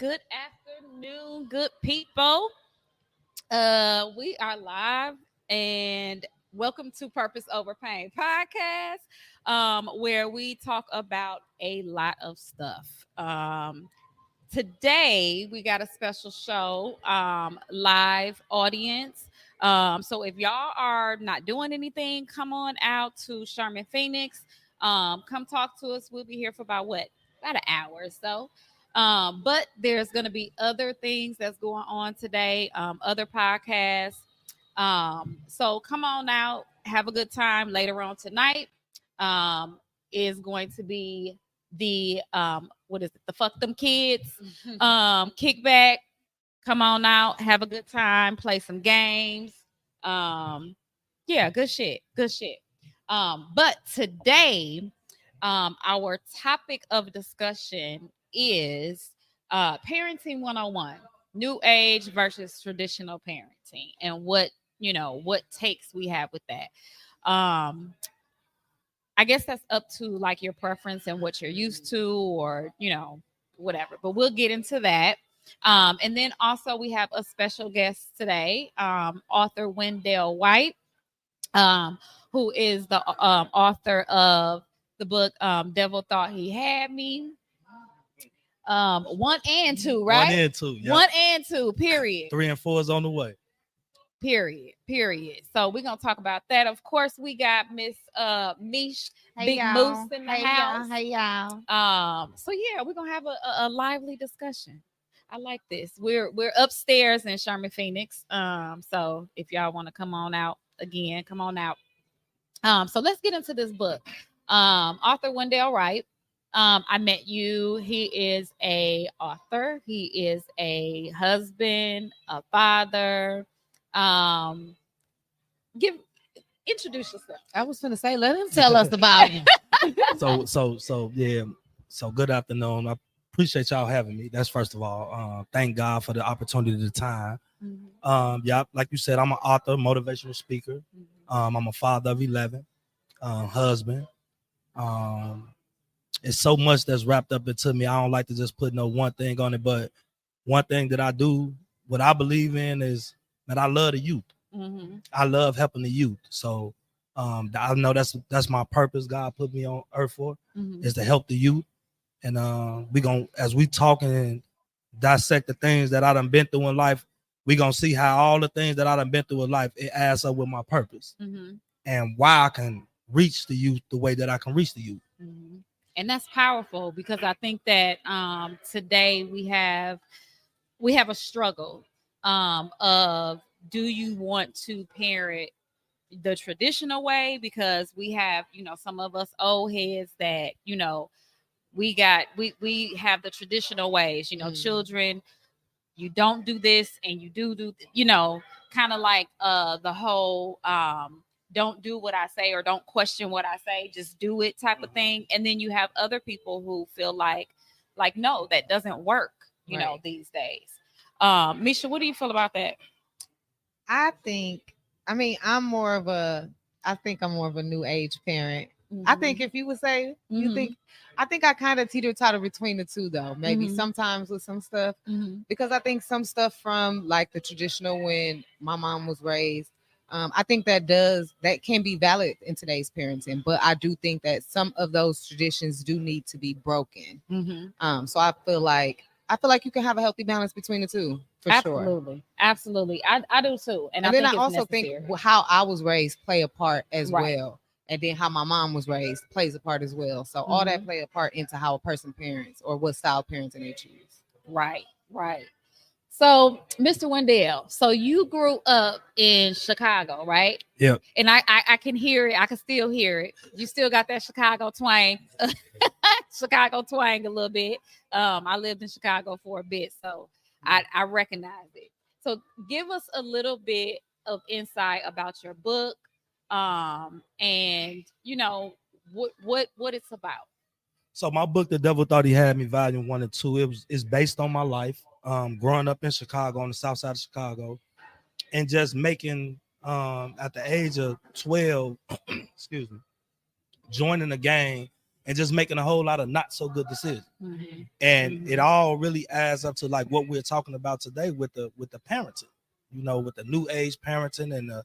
good afternoon, good people. We are live and welcome to Purpose Over Pain podcast, where we talk about a lot of stuff. Today we got a special show, live audience. So if y'all are not doing anything, come on out to Sherman Phoenix. Come talk to us. We'll be here for about what? About an hour or so. But there's going to be other things that's going on today, other podcasts. So come on out, have a good time later on tonight. Is going to be the what is it? The Fuck Them Kids kickback. Come on out, have a good time, play some games. Yeah, good shit, good shit. But today, our topic of discussion is parenting 101, new age versus traditional parenting, and what takes we have with that. I guess that's up to like your preference and what you're used to, or whatever. But we'll get into that. And then also we have a special guest today, author Wendell White, who is the author of the book Devil Thought He Had Me. One and two, right? One and two. Yep. One and two, period. 3 and 4 is on the way. Period. So we're gonna talk about that. Of course, we got Miss Mish Big Moose in the house. Hey y'all. So yeah, we're gonna have a lively discussion. I like this. We're upstairs in Sherman Phoenix. So if y'all want to come on out again, come on out. So let's get into this book. Author Wendell Wright. I met you. He is a author. He is a husband, a father. Introduce yourself. I was gonna say, let him tell us about him. So good afternoon. I appreciate y'all having me. That's first of all. Thank God for the opportunity, the time. Yeah, like you said, I'm an author, motivational speaker. I'm a father of 11, husband. It's so much that's wrapped up into me. I don't like to just put no one thing on it, but one thing that I do, what I believe in is that I love the youth. I love helping the youth. So I know that's my purpose God put me on earth for, is to help the youth. And we gonna, as we talking and dissect the things that I done been through in life, we gonna see how all the things that I done been through in life, it adds up with my purpose and why I can reach the youth the way that I can reach the youth. And that's powerful, because I think that today we have a struggle of, do you want to parent the traditional way? Because we have, some of us old heads that, we have the traditional ways, children, you don't do this and you do, kind of like the whole don't do what I say, or don't question what I say, just do it type of thing. And then you have other people who feel like no, that doesn't work, these days. Misha, what do you feel about that? I think I'm more of a new age parent. I think if you would say I think I kind of teeter-totter between the two, though. Maybe sometimes with some stuff, because I think some stuff from like the traditional, when my mom was raised, I think that can be valid in today's parenting. But I do think that some of those traditions do need to be broken. So I feel like you can have a healthy balance between the two. Absolutely. I do too. And then I also think how I was raised play a part as well. And then how my mom was raised plays a part as well. So all that play a part into how a person parents, or what style parenting they choose. Right. So, Mr. Wendell, so you grew up in Chicago, right? Yeah. And I can hear it. I can still hear it. You still got that Chicago twang, a little bit. I lived in Chicago for a bit, so I recognize it. So give us a little bit of insight about your book, and what it's about. So my book, The Devil Thought He Had Me, Volume 1 and 2, it's based on my life, growing up in Chicago, on the south side of Chicago, and just making, at the age of 12, excuse me, joining a gang and just making a whole lot of not so good decisions. Mm-hmm. And it all really adds up to like what we're talking about today with the parenting, with the new age parenting and the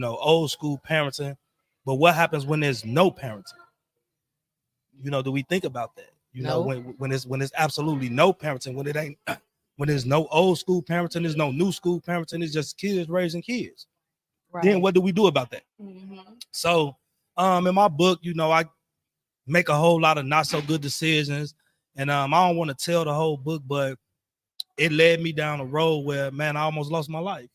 old school parenting. But what happens when there's no parenting? Do we think about that? When it's absolutely no parenting, when it ain't, when there's no old school parenting, there's no new school parenting, it's just kids raising kids. Right. Then what do we do about that? Mm-hmm. So in my book, I make a whole lot of not so good decisions. And I don't want to tell the whole book, but it led me down a road where, man, I almost lost my life.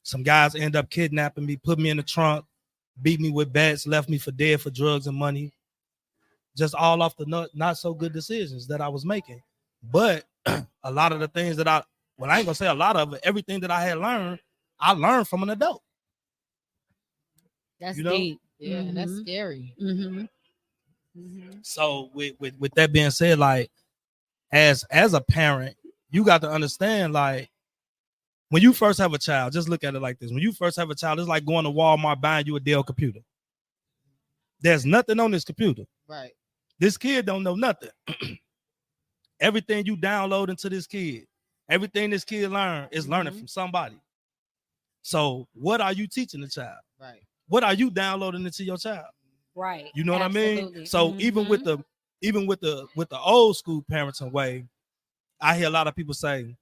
Some guys end up kidnapping me, put me in the trunk, beat me with bats, left me for dead for drugs and money. Just all off the not so good decisions that I was making. But a lot of the things that I ain't gonna say a lot of it, everything that I had learned, I learned from an adult. That's deep. Yeah, mm-hmm. That's scary. Mm-hmm. Mm-hmm. So with that being said, like as a parent, you got to understand, like when you first have a child, just look at it like this. When you first have a child, it's like going to Walmart buying you a Dell computer. There's nothing on this computer. Right. This kid don't know nothing. Everything you download into this kid, everything this kid learn is learning from somebody. So what are you teaching the child? Right. What are you downloading into your child? Right. You know Absolutely. What I mean? So even with the old school parenting way, I hear a lot of people say,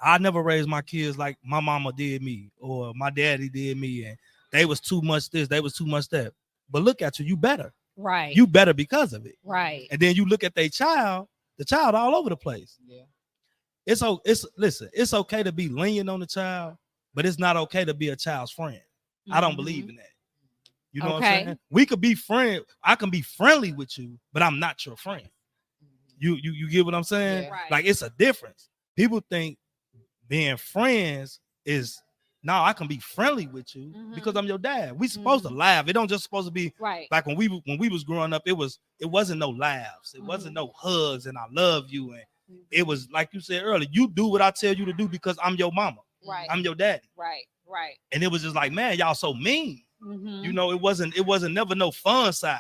I never raised my kids like my mama did me or my daddy did me, and they was too much this, they was too much that. But look at you better. Right. You better because of it. Right. And then you look at the child all over the place. Yeah. Listen, it's okay to be lenient on the child, but it's not okay to be a child's friend. I don't believe in that. You know what I'm saying? We could be friends. I can be friendly with you, but I'm not your friend. You get what I'm saying? Yeah. Right. Like it's a difference. People think being friends is I can be friendly with you because I'm your dad. We supposed to laugh. It don't just supposed to be right. Like when we was growing up, it wasn't no laughs. It wasn't no hugs and I love you. And it was like you said earlier, you do what I tell you to do because I'm your mama. Right. I'm your daddy. Right. Right. And it was just like, man, y'all so mean. It wasn't never no fun side.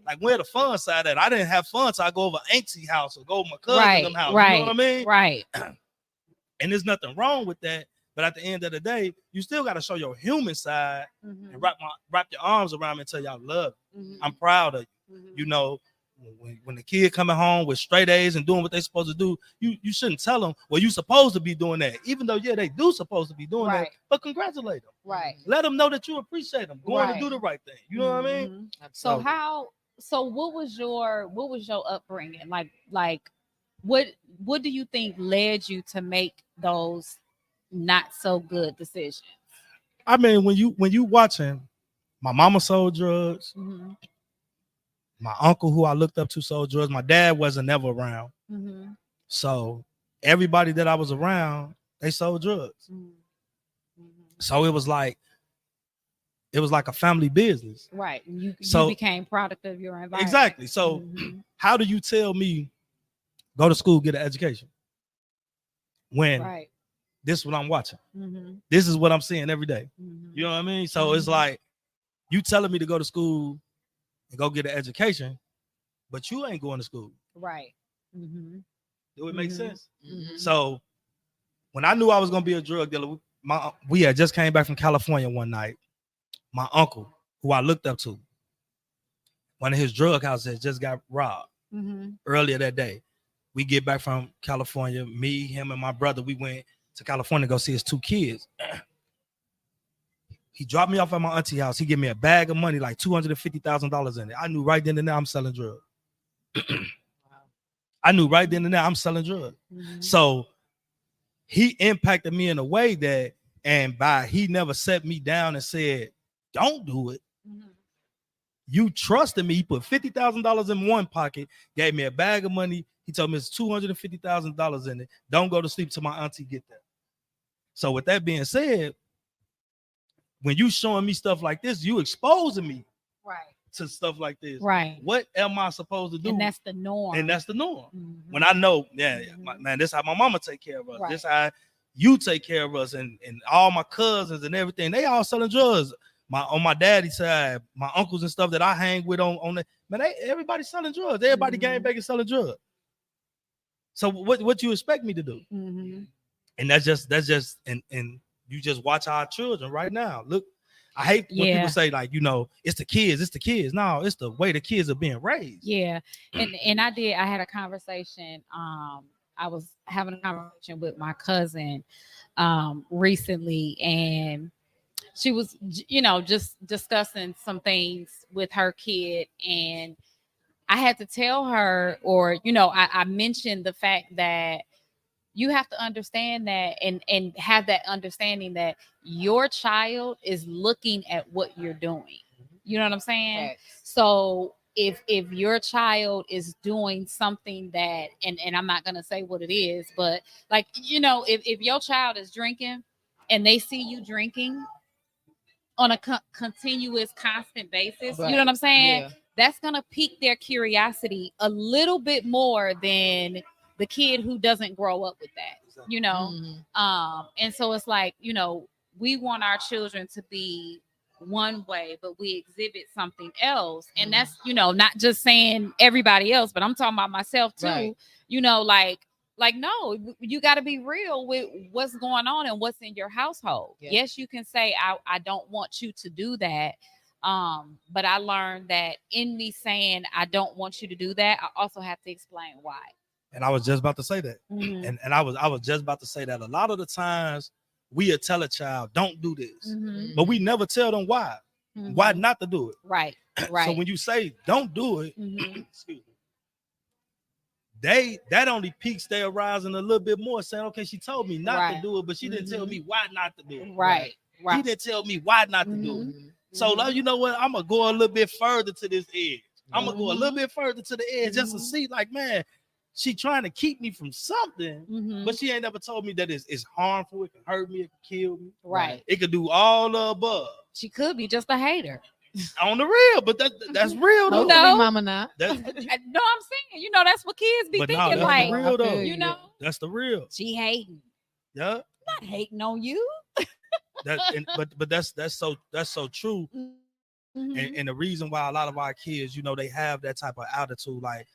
Like where the fun side at? I didn't have fun till I go over auntie house or go over my cousin's house. Right. You know what I mean? Right. And there's nothing wrong with that. But at the end of the day, you still got to show your human side and wrap your arms around me and tell y'all love you. I'm proud of you. When the kid coming home with straight A's and doing what they supposed to do, you shouldn't tell them, well, you supposed to be doing that. Even though, they do supposed to be doing that, but congratulate them. Right. Let them know that you appreciate them going to do the right thing. You know what I mean? So what was your upbringing? Like what do you think led you to make those not so good decisions? I mean, when you watching, my mama sold drugs. My uncle, who I looked up to, sold drugs. My dad wasn't never around. So everybody that I was around, they sold drugs. So it was like a family business. Right. You became product of your environment. Exactly. So how do you tell me go to school, get an education when this is what I'm watching? This is what I'm seeing every day. You know what I mean? So it's like you telling me to go to school and go get an education, but you ain't going to school. Right. Do it make sense? So when I knew I was going to be a drug dealer, we had just came back from California one night. My uncle, who I looked up to, one of his drug houses just got robbed earlier that day. We get back from California, me, him, and my brother, we went to California to go see his two kids. He dropped me off at my auntie house. He gave me a bag of money, like $250,000 in it. I knew right then and there I'm selling drugs. I knew right then and there I'm selling drugs. So he impacted me in a way that, he never set me down and said, don't do it. You trusted me. He put $50,000 in one pocket, gave me a bag of money. He told me it's $250,000 in it. Don't go to sleep till my auntie get that. So with that being said, when you showing me stuff like this, you exposing me to stuff like this. Right. What am I supposed to do? And that's the norm. When I know, man, this is how my mama take care of us. This is how you take care of us, and all my cousins and everything. They all selling drugs. on my daddy's side, my uncles and stuff that I hang with on the man, everybody selling drugs. Everybody gang banging selling drugs. So what you expect me to do? And that's just and you just watch our children right now. Look, I hate when people say like, it's the kids. No, it's the way the kids are being raised. Yeah. And I had a conversation. I was having a conversation with my cousin recently, and she was, just discussing some things with her kid. And I had to tell her, or, I mentioned the fact that you have to understand that and have that understanding that your child is looking at what you're doing. You know what I'm saying? Right. So if your child is doing something that, and I'm not going to say what it is, but like, if your child is drinking and they see you drinking on a continuous, constant basis, right. You know what I'm saying? Yeah. That's going to pique their curiosity a little bit more than the kid who doesn't grow up with that, and so it's like, we want our children to be one way, but we exhibit something else. And that's, not just saying everybody else, but I'm talking about myself too. Right. Like, no, you got to be real with what's going on and what's in your household. Yeah. Yes, you can say, I don't want you to do that. But I learned that in me saying, I don't want you to do that, I also have to explain why. And I was just about to say that. And I was just about to say that a lot of the times we'll tell a child, don't do this, but we never tell them why not to do it. Right. So when you say don't do it, excuse me, that only piques their arousing a little bit more, saying, okay, she told me not to do it, but she didn't tell me why not to do it. Right. He didn't tell me why not to do it. So you know what? I'm gonna go a little bit further to this edge. I'm gonna go a little bit further to the edge just to see, like, man, she trying to keep me from something, but she ain't never told me that it's harmful. It can hurt me. It can kill me. Right. It could do all the above. She could be just a hater. On the real, but that's real though. No, mama not. No, I'm saying, that's what kids be thinking. That's like, the real though. That's the real. She hating. Yeah. I'm not hating on you. But that's so true. And the reason why a lot of our kids, they have that type of attitude, like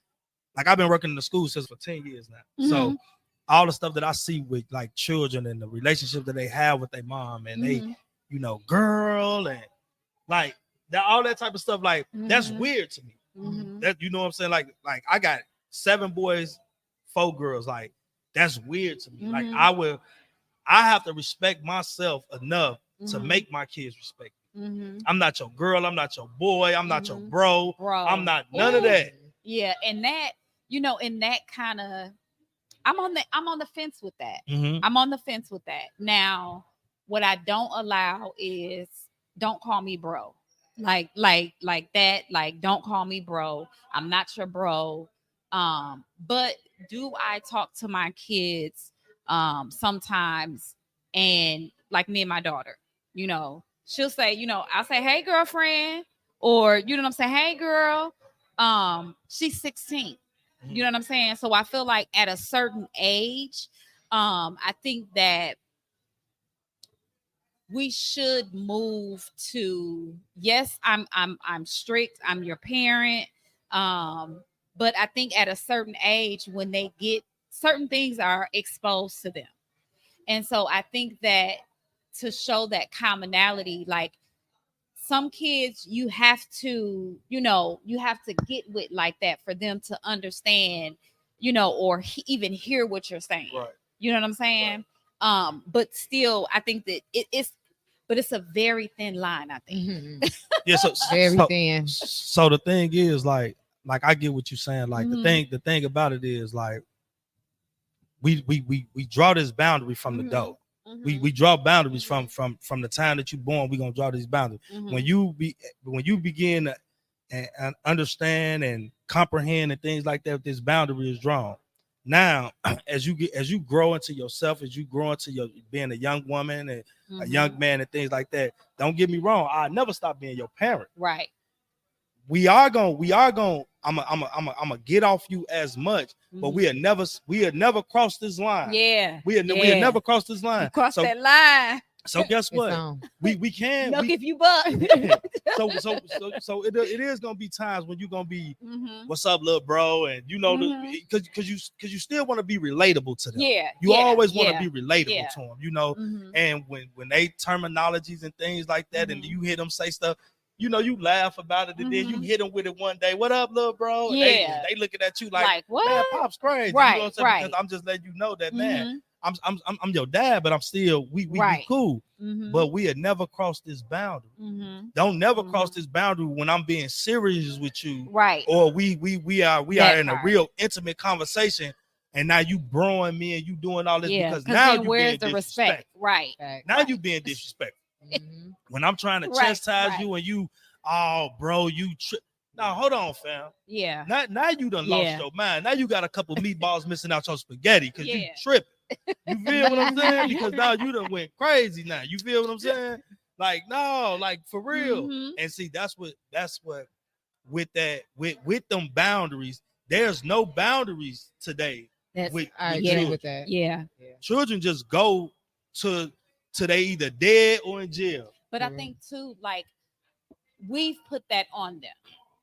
I've been working in the school system for 10 years now. So all the stuff that I see with like children and the relationship that they have with their mom and they, girl and like that, all that type of stuff, like that's weird to me. That, you know what I'm saying? Like I got 7 boys, 4 girls. Like that's weird to me. Like I have to respect myself enough to make my kids respect me. I'm not your girl. I'm not your boy. I'm not your bro. I'm not none of that. Yeah, and that, in that kind of, I'm on the fence with that. I'm on the fence with that. Now, what I don't allow is don't call me bro. Like that. Like, don't call me bro. I'm not your bro. But do I talk to my kids sometimes, and like me and my daughter, she'll say, I'll say, hey girlfriend, or you know what I'm saying, hey girl. She's 16. You know what I'm saying? So I feel like at a certain age, I think that we should move to, yes, I'm strict, I'm your parent. But I think at a certain age, when they get certain things are exposed to them. And so I think that to show that commonality, like some kids you have to get with like that for them to understand, or even hear what you're saying. Right. You know what I'm saying? Right. But still, I think that it's a very thin line, I think. Yeah, so very thin. So the thing is, like I get what you're saying. Like the thing about it is, like we draw this boundary from the door. We draw boundaries from the time that you're born. We're gonna draw these boundaries. When you begin to understand and comprehend and things like that, this boundary is drawn. Now, as you grow into yourself, as you grow into your being a young woman and a young man and things like that, don't get me wrong. I never stop being your parent. Right. We are going. I'm gonna get off you as much, but we had never crossed this line. Yeah. We had never crossed this line. Cross that line. So guess It's what? on. We can. Look, We, if you buck. so it is gonna be times when you're gonna be, Mhm. what's up, little bro, and you know, Mhm. because you still want to be relatable to them. Yeah. You yeah, always want to yeah, be relatable yeah. to them, you know. Mhm. And when they terminologies and things like that, and Mhm. you hear them say stuff, you know, you laugh about it, and then you Mhm. hit them with it one day. What up, little bro? And Yeah. they looking at you like Like what? man, Pop's crazy. Right, You know what I'm saying? right. Because I'm just letting you know that, man, Mhm. I'm your dad, but I'm still we Right. cool. Mhm. But we had never crossed this boundary. Mhm. Don't never cross Mhm. this boundary when I'm being serious with you, Right. or we are That in a part. real intimate conversation, and now you broing me and you doing all this Yeah. because Because now then you where's being the respect? disrespectful. Right. Fact. Now Right. you being disrespectful. Mhm. When I'm trying to Right, chastise right. you and you, oh bro, you now hold on, fam. Yeah. Now you done lost Yeah. your mind. Now you got a couple meatballs missing out your spaghetti because you Yeah. tripping. You feel what I'm saying? Because now you done went crazy. Now you feel what I'm saying? Like no, like for real. Mhm. And see, that's what with that with them boundaries. There's no boundaries today That's with I agree children. with that. yeah. Children just go to they either dead or in jail. But I think too, like we've put that on them.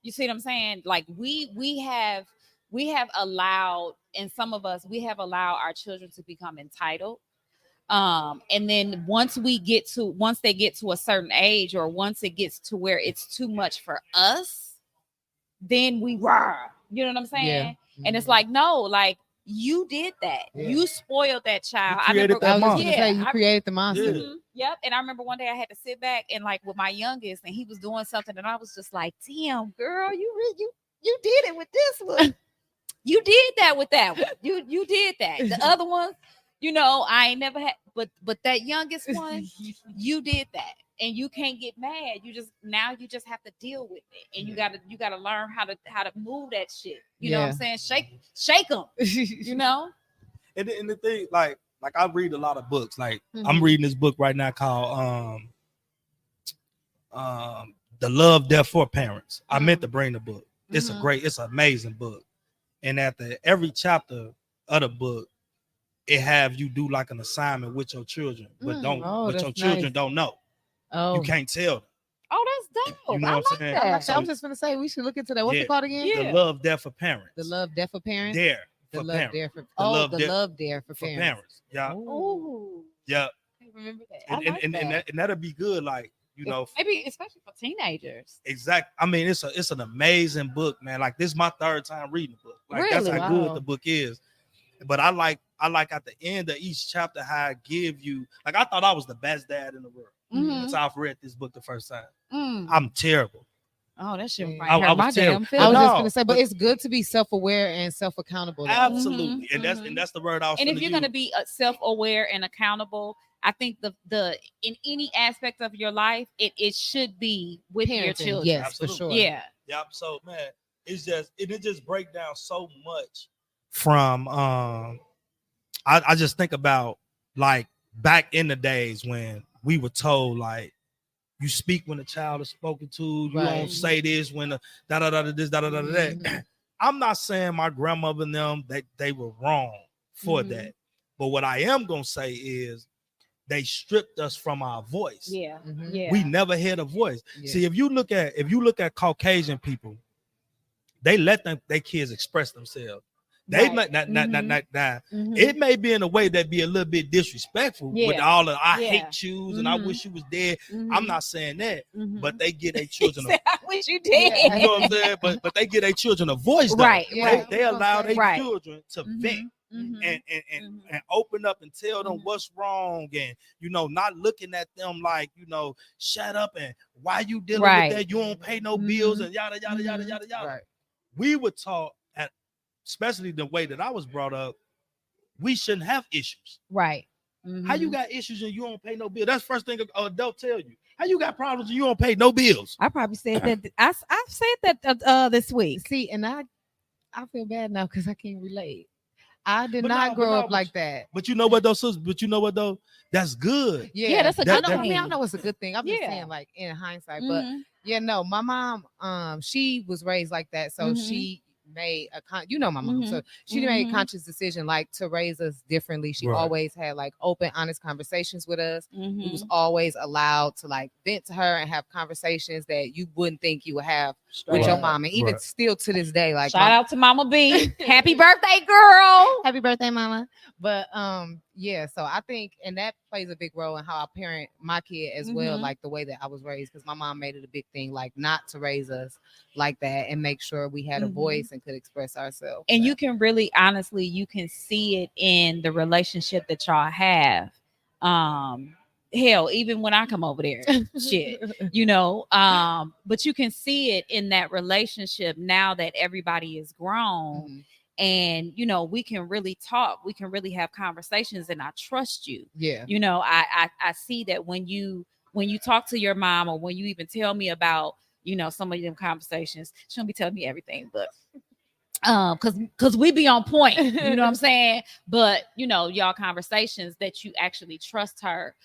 You see what I'm saying? Like we have allowed, and some of us we have allowed our children to become entitled. And then once they get to a certain age, or once it gets to where it's too much for us, then we rah. You know what I'm saying? Yeah. And it's Mhm. like, no, like you did that. Yeah. You spoiled that child. You I created remember, that I was just monster. gonna say you I- created the monster. Yeah. Mhm. Yep. And I remember one day I had to sit back and like with my youngest, and he was doing something, and I was just like, "Damn, girl, you did it with this one. You did that with that one. You did that. The other one, you know, I ain't never had, but that youngest one, you did that, and you can't get mad. You just have to deal with it, and you gotta learn how to move that shit. You know what I'm saying? Shake them. You know." And the thing, like I read a lot of books. Like I'm Mhm. reading this book right now called The Love, Death for Parents. I meant to bring the book. It's Mhm. it's an amazing book. And at every chapter of the book, it have you do like an assignment with your children, but Oh, your that's children nice. don't know. Oh, You can't tell them. Oh, that's dope. You know I what I'm like saying? that. I was just gonna say we should look into that. What's Yeah. it called again? Yeah. The Love, Death for Parents. The love death for parents. Dare The for love parents. dare for love the dare love dare for for parents. parents. Yeah. Oh, Yeah. I remember that. And, I like that. and that'll be good. Like, you know, Maybe especially for teenagers. exact. I mean, it's an amazing book, man. Like this is my third time reading the book. Like that's Really? how Wow. good the book is. But I like at the end of each chapter how I give you, like I thought I was the best dad in the world. Mhm. Until I've read this book the first time. Mm. I'm terrible. Oh, that shit Yeah. might I hurt was my terrible. damn But I was feelings. just no, gonna say, but it's good to be self-aware and self-accountable. though. Absolutely. Mhm, And that's the word I was And if finna you're use. gonna be self-aware and accountable, I think the in any aspect of your life, it should be with your Parenting, children. yes, Absolutely. for sure. Yeah. Yep. So man, it just break down so much from I just think about like back in the days when we were told like you speak when a child is spoken to, you Right. don't say this when a da da da da this da da da da that. Mhm. I'm not saying my grandmother and them that they were wrong for Mhm. that. But what I am gonna say is they stripped us from our voice. Yeah. Mhm. Yeah. We never had a voice. Yeah. See, if you look at Caucasian people, they let their kids express themselves. They Right. not Mhm. it may be in a way that be a little bit disrespectful with Yeah. all of I Yeah. hate yous and I Mhm. wish you was dead. Mhm. I'm not saying that, Mhm. but they get their He children said, I wish you did. Yeah. you know what I'm saying? But they get their children a voice though. Right. Yeah. Right. They allow their Right. children to vent Mhm. and Mhm. open up and tell them Mhm. what's wrong and not looking at them like shut up and why you dealing Right. with that, you don't pay no bills Mhm. and yada yada yada Mhm. yada yada. Right. We were taught especially the way that I was brought up, we shouldn't have issues. Right. How you Mhm. got issues and you don't pay no bill? That's the first thing an adult tell you. How you got problems and you don't pay no bills? I probably said that. I've said that this week. See, and I feel bad now because I can't relate. I did But not no, grow but up no, like that. But you know what though, sis? But you know what though? That's good. Yeah, that's a That- good I mean, I thing. know it's a good thing. I'm just Yeah. saying, like in hindsight, but Mhm. yeah, no, my mom, she was raised like that, so Mhm. she made my mom, so she made a conscious decision like to raise us differently. She always had like open, honest conversations with us. We was always allowed to like vent to her and have conversations that you wouldn't think you would have with your mom, and even still to this day, like shout out to Mama B. Happy birthday, girl. Happy birthday, mama. But yeah, so I think, and that plays a big role in how I parent my kid as well, like the way that I was raised, because my mom made it a big thing, like not to raise us like that and make sure we had a voice and could express ourselves. And you can really, honestly, you can see it in the relationship that y'all have. Hell, even when I come over there, shit, but you can see it in that relationship now that everybody is grown. And we can really talk, we can really have conversations, and I trust you. Yeah. I see that when you talk to your mom, or when you even tell me about some of them conversations, she don't be telling me everything, but because we be on point, you know what I'm saying? But y'all conversations that you actually trust her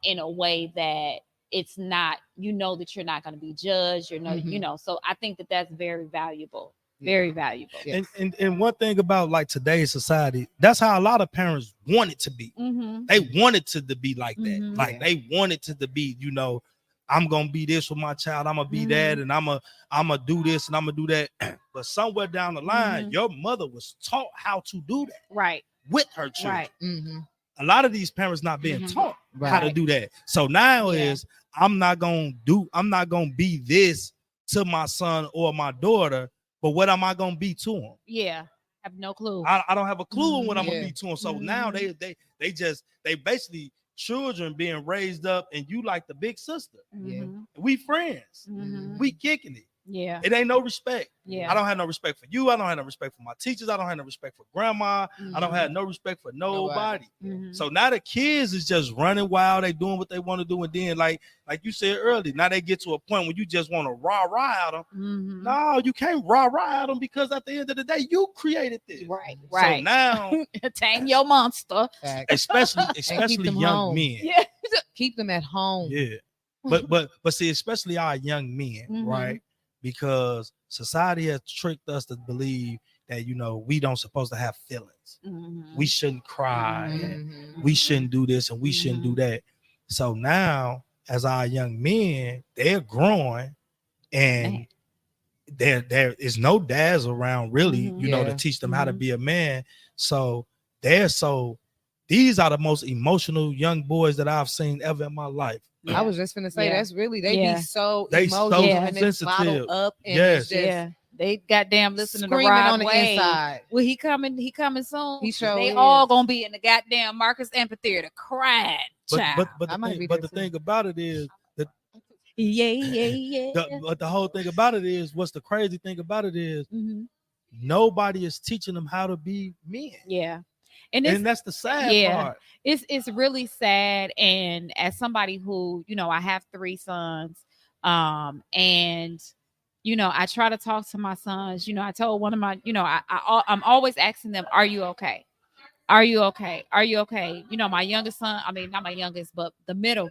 in a way that it's not, that you're not going to be judged, so I think that that's very valuable. Very valuable. Yes. And one thing about like today's society, that's how a lot of parents want it to be. They want it to be like that. Like they want it to be, I'm gonna be this with my child, I'm gonna be that, and I'm gonna do this and I'm gonna do that. But somewhere down the line, your mother was taught how to do that, right, with her children. Right. A lot of these parents not being taught how to do that. So now is I'm not gonna be this to my son or my daughter. But what am I gonna be to them? Yeah, I have no clue. I don't have a clue on what I'm gonna be to them. So now they basically children being raised up, and you like the big sister. We friends. We kicking it. Yeah, it ain't no respect. Yeah, I don't have no respect for you. I don't have no respect for my teachers. I don't have no respect for grandma. I don't have no respect for nobody. So now the kids is just running wild. They doing what they want to do, and then like you said earlier, now they get to a point when you just want to rah at them. No, you can't rah at them, because at the end of the day, you created this. Right. So now tame your monster, especially young men. Yeah, keep them at home. Yeah, but see, especially our young men, right? Because society has tricked us to believe that we don't supposed to have feelings. We shouldn't cry, and we shouldn't do this, and we shouldn't do that. So now, as our young men, they're growing, and there is no dads around really, to teach them how to be a man. So these are the most emotional young boys that I've seen ever in my life. I was just gonna say that's really be so emotional and sensitive up, and they goddamn listening to Rod on the Wave. Inside. Well, he coming soon. They all gonna be in the goddamn Marcus Amphitheater crying. But the thing about it is that but the whole thing about it is, what's the crazy thing about it is, nobody is teaching them how to be men. Yeah. And that's the sad part. It's really sad. And as somebody who, I have 3 sons, and I try to talk to my sons. I told one of my, I'm always asking them, are you okay? Are you okay? Are you okay? My youngest son, I mean, not my youngest, but the middle,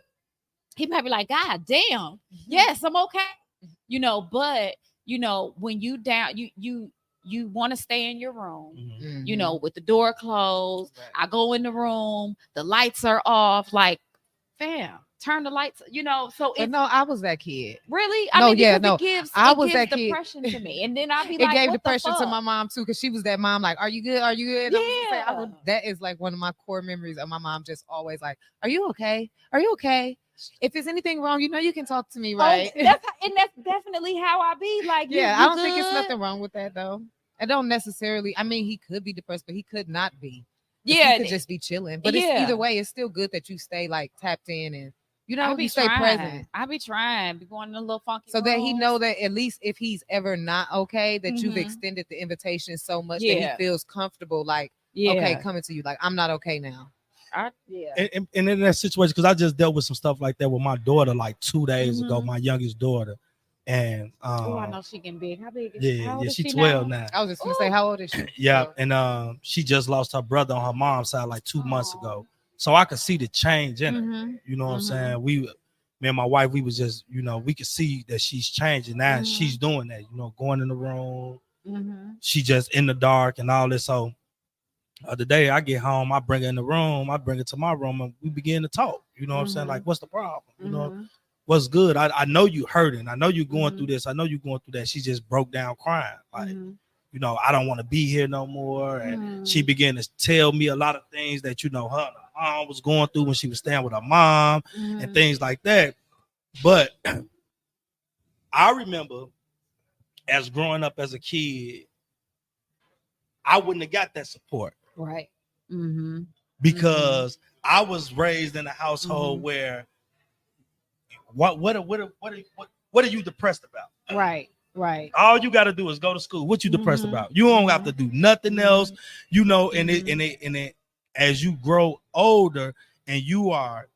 he might be like, God damn, yes, I'm okay. But when you down, you want to stay in your room, with the door closed. Right. I go in the room, the lights are off, like, fam, turn the lights, so it's, no, I was that kid. Really? It gives depression to me. And then I'll be like, it gave depression to my mom too, because she was that mom, like, are you good? Are you good? Yeah. That is like one of my core memories of my mom just always like, are you okay? Are you okay? If there's anything wrong, you can talk to me, right? That's definitely how I be. Like, I don't think it's nothing wrong with that though. I don't necessarily. I mean, he could be depressed, but he could not be. Yeah, he could just be chilling. But it's either way, it's still good that you stay like tapped in, and you stay present. I be be going in a little funky, so that he know that at least if he's ever not okay, that you've extended the invitation so much that he feels comfortable. Like, okay, coming to you, like, I'm not okay now. And in that situation, because I just dealt with some stuff like that with my daughter like 2 days ago, my youngest daughter. And I know she getting big. How big is she? Yeah, she's 12 now. I was just gonna say, how old is she? Yeah, and she just lost her brother on her mom's side like 2 months ago. So I could see the change in her. You know what I'm saying? Me and my wife, we was just, we could see that she's changing now. She's doing that, going in the room, She just in the dark and all this. So the day I get home, I bring her in the room, I bring her to my room, and we begin to talk. You know what I'm saying? Like, what's the problem? You know, what's good? I know you hurting. I know you going through this. I know you going through that. She just broke down crying. Like, you know, I don't want to be here no more. And she began to tell me a lot of things that, you know, her mom was going through when she was staying with her mom and things like that. But I remember as growing up as a kid, I wouldn't have got that support. Right. Because I was raised in a household where what are you depressed about? Right. Right. All you got to do is go to school. What you depressed about? You don't have to do nothing else, you know. And it as you grow older and you are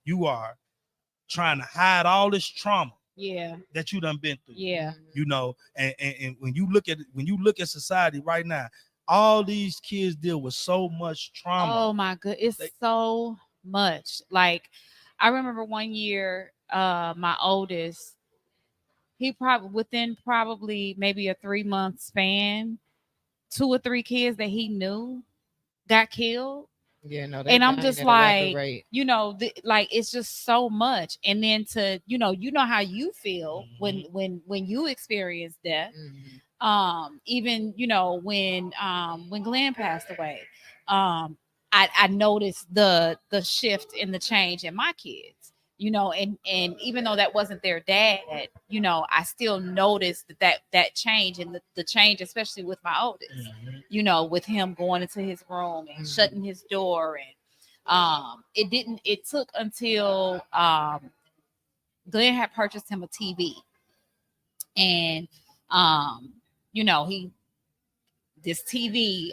trying to hide all this trauma that you done been through. Yeah. You know, and when you look at society right now, all these kids deal with so much trauma. Oh my god, it's so much. Like, I remember one year, my oldest, he within maybe a 3-month span, 2 or 3 kids that he knew got killed. Yeah, no, and I'm just like, you know, like, it's just so much. And then to, you know how you feel when you experience death. Even, you know, when Glenn passed away, I noticed the shift in the change in my kids. You know, and even though that wasn't their dad, you know, I still noticed that change, and the change, especially with my oldest, you know, with him going into his room and shutting his door. And it took until Glenn had purchased him a TV. And you know, this TV,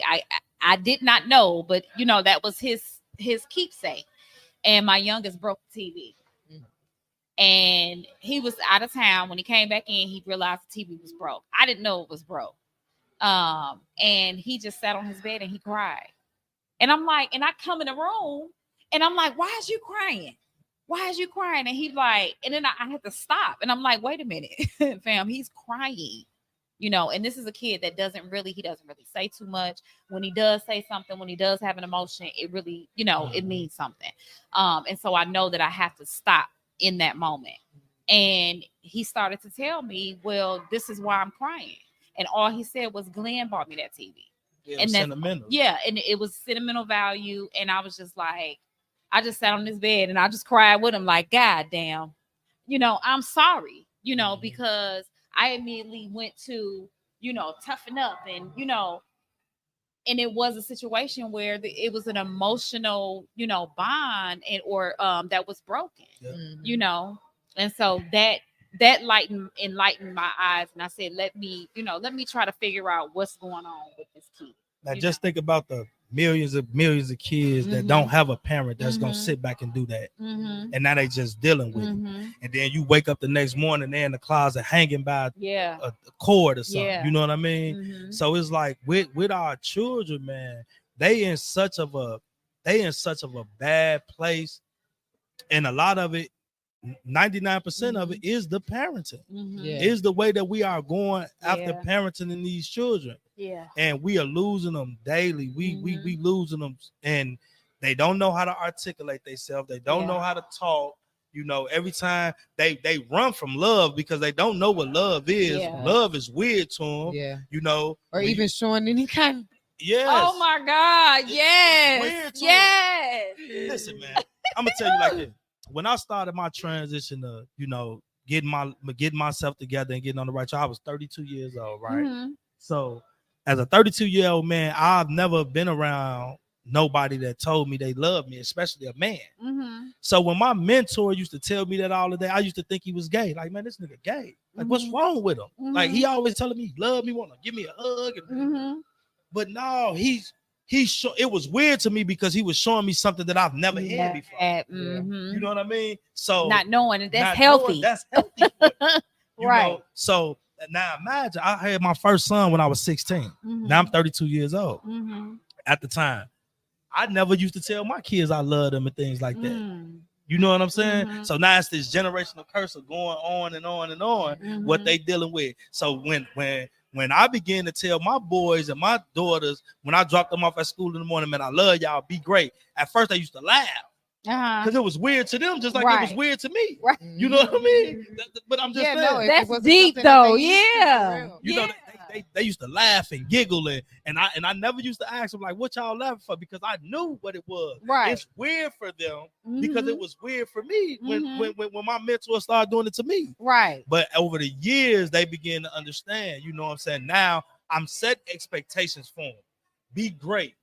I did not know, but, you know, that was his keepsake. And my youngest broke the TV. And he was out of town. When he came back in, he realized the TV was broke. I didn't know it was broke. And he just sat on his bed and he cried. And I'm like, and I come in the room and I'm like, why is you crying? Why is you crying? And he's like, and then I had to stop. And I'm like, wait a minute, fam, he's crying. You know, and this is a kid that doesn't really say too much. When he does say something, when he does have an emotion, it really, you know, it means something. And so I know that I have to stop in that moment. And he started to tell me, well, this is why I'm crying. And all he said was, Glenn bought me that TV. And sentimental. Yeah, and it was sentimental value. And I was just like, I just sat on this bed and I just cried with him, like, God damn, you know, I'm sorry, you know, because I immediately went to, you know, toughen up. And, you know, and it was a situation where it was an emotional, you know, bond or that was broken, you know. And so that enlightened my eyes. And I said, let me try to figure out what's going on with this kid. Now just think about the millions of kids that don't have a parent that's gonna sit back and do that. And now they just dealing with it. And then you wake up the next morning, they're in the closet hanging by a cord or something. You know what I mean? So it's like with our children, man, they in such of a bad place. And a lot of it, 99% of it is the parenting. Is the way that we are going after parenting in these children. And we are losing them daily. We losing them, and they don't know how to articulate themselves. They don't know how to talk. You know, every time they run from love because they don't know what love is. Love is weird to them. You know, or even showing any kind. Oh my God! Yes. Listen, man, I'm gonna tell you like this. When I started my transition to, you know, getting myself together and getting on the right track, I was 32 years old, right? So as a 32-year-old man, I've never been around nobody that told me they loved me, especially a man. So when my mentor used to tell me that all the day, I used to think he was gay. Like, man, this nigga gay. Like, what's wrong with him? Like, he always telling me he loved me, want to give me a hug. But no, it was weird to me because he was showing me something that I've never had before. You know what I mean? So not knowing it, that's healthy. That's healthy. Right. Know? So now imagine, I had my first son when I was 16. Now I'm 32 years old. At the time, I never used to tell my kids I love them and things like that. You know what I'm saying? So now it's this generational curse of going on and on and on, what they dealing with. So when when I began to tell my boys and my daughters, when I dropped them off at school in the morning, man, I love y'all, be great. At first, they used to laugh. Because it was weird to them, just like it was weird to me. Right. You know what I mean? But I'm just saying. No, that's deep though. Yeah. You know, they used to laugh and giggle and I never used to ask them like, what y'all laughing for? Because I knew what it was. Right. It's weird for them because it was weird for me when my mentor started doing it to me. Right. But over the years, they begin to understand. You know what I'm saying? Now I'm setting expectations for them. Be great.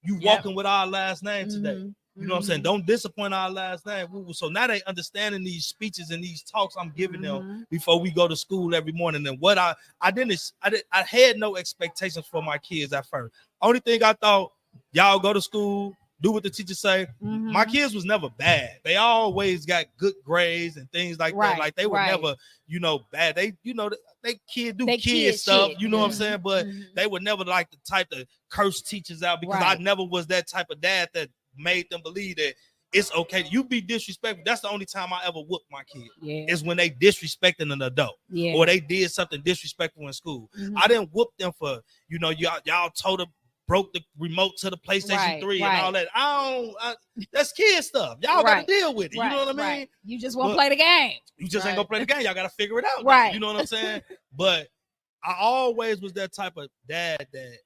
You walking with our last name today. You know what I'm saying? Don't disappoint our last name. So now they understanding these speeches and these talks I'm giving them before we go to school every morning. And what I had no expectations for my kids at first. Only thing I thought, y'all go to school, do what the teachers say. My kids was never bad. They always got good grades and things like that. Like they were never, bad. They, they do kid stuff. You know what I'm saying? But they were never like the type to curse teachers out because I never was that type of dad that made them believe that it's okay. You be disrespectful. That's the only time I ever whooped my kid. Is when they disrespecting an adult. Or they did something disrespectful in school. I didn't whoop them for, y'all told them broke the remote to the PlayStation 3 and all that. That's kid stuff. Y'all gotta deal with it. You know what I mean? You just won't play the game. You just ain't gonna play the game. Y'all gotta figure it out. Now. You know what I'm saying? But I always was that type of dad that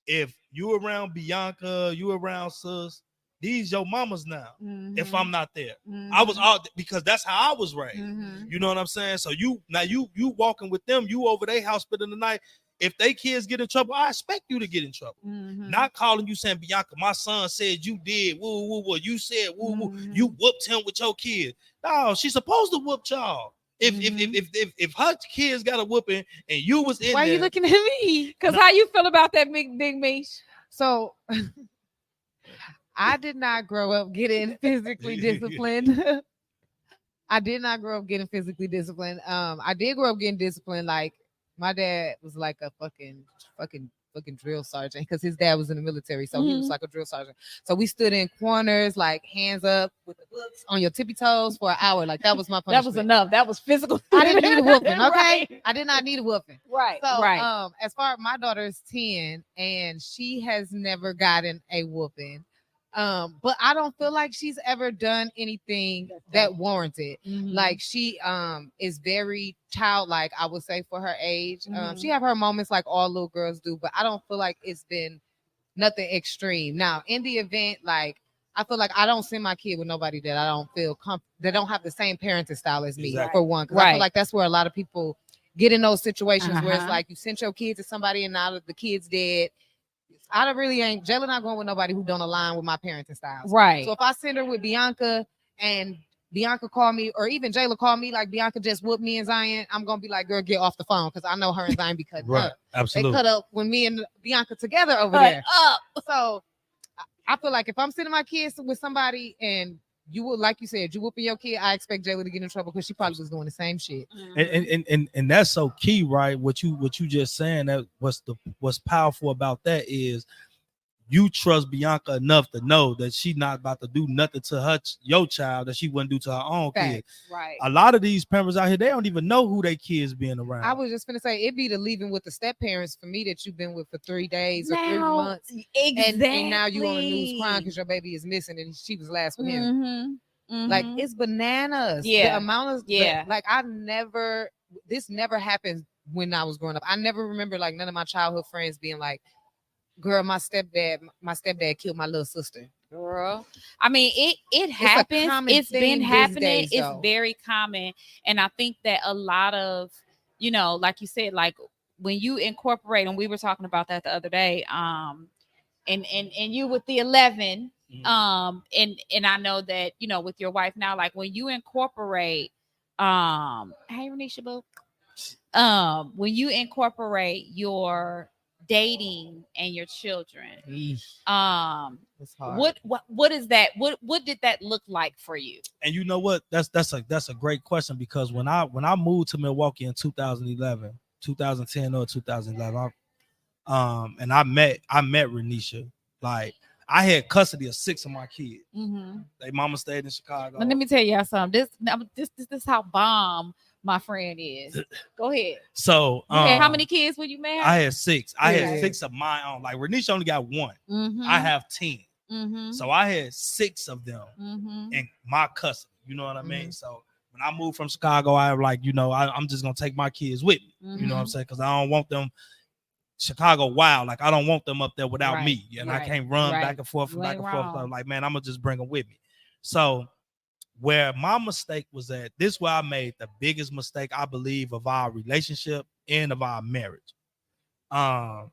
if you around Bianca, you around sis, these your mamas now. If I'm not there, I was all because that's how I was raised. You know what I'm saying? So you walking with them, you over their house spending the night. If they kids get in trouble, I expect you to get in trouble. Not calling you saying, Bianca, my son said you did. Woo, woo, woo. You said woo, woo. You whooped him with your kid. No, she's supposed to whoop y'all. If her kids got a whooping and you was in Why there, you looking at me? Because how you feel about that big Mish? So I did not grow up getting physically disciplined. I did not grow up getting physically disciplined. I did grow up getting disciplined. Like my dad was like a fucking drill sergeant because his dad was in the military, so he was like a drill sergeant. So we stood in corners, like hands up with the books on your tippy toes for an hour. Like that was my punishment. That was enough. That was physical. I didn't need a whooping. Okay, I did not need a whooping. Right. So as far as my daughter is 10 and she has never gotten a whooping. But I don't feel like she's ever done anything that warranted. Like she is very childlike, I would say, for her age. She have her moments like all little girls do, but I don't feel like it's been nothing extreme. Now, in the event, like I feel like I don't send my kid with nobody that I don't feel they don't have the same parenting style as me, for one. Because I feel like that's where a lot of people get in those situations where it's like you sent your kid to somebody and now the kid's dead. I really ain't Jayla not going with nobody who don't align with my parenting styles. Right. So if I send her with Bianca and Bianca call me, or even Jayla call me like Bianca just whooped me and Zion, I'm gonna be like, girl, get off the phone because I know her and Zion be cutting up. Absolutely. They cut up when me and Bianca together over there. So I feel like if I'm sending my kids with somebody and you would, like you said, you whooping your kid, I expect Jayla to get in trouble because she probably was doing the same shit. And that's so key, right? What you just saying, that what's powerful about that is you trust Bianca enough to know that she's not about to do nothing to your child that she wouldn't do to her own kid. Right. A lot of these parents out here, they don't even know who their kids being around. I was just gonna say it'd be the leaving with the step parents for me that you've been with for 3 days or 3 months. Exactly. And now you on the news crying because your baby is missing and she was last with him. Like it's bananas. The amount of like this never happened when I was growing up. I never remember like none of my childhood friends being like, girl, my stepdad killed my little sister. Girl, I mean, it happens. It's been happening. It's very common, and I think that a lot of, like you said, like when you incorporate, and we were talking about that the other day, and you with the 11, and I know that with your wife now, like when you incorporate, hey Renisha Boo, when you incorporate your dating and your children, what is that? What did that look like for you? And you know what? That's a great question, because when I moved to Milwaukee in 2010 or 2011, and I met Renisha. Like I had custody of 6 of my kids. They mama stayed in Chicago. Let me tell y'all something. This how bomb my friend is. Go ahead. So how many kids were you married? I had 6. I had 6 of my own. Like Renisha only got 1. I have 10. So I had 6 of them in my custody. You know what I mean? So when I moved from Chicago, I was like, I'm just gonna take my kids with me. You know what I'm saying? Because I don't want them Chicago wild. Like I don't want them up there without me. And I can't run back and forth. Like, man, I'm gonna just bring them with me. So where my mistake was at, this is where I made the biggest mistake, I believe, of our relationship and of our marriage. My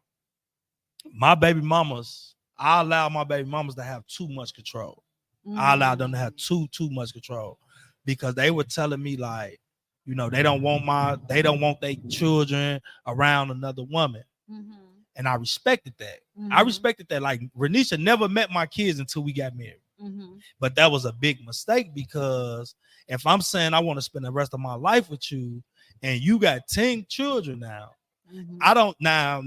baby mamas, I allow my baby mamas to have too much control. I allowed them to have too much control because they were telling me like, they don't want their children around another woman. And I respected that. I respected that. Like Renisha never met my kids until we got married. But that was a big mistake because if I'm saying I want to spend the rest of my life with you and you got 10 children now, I don't now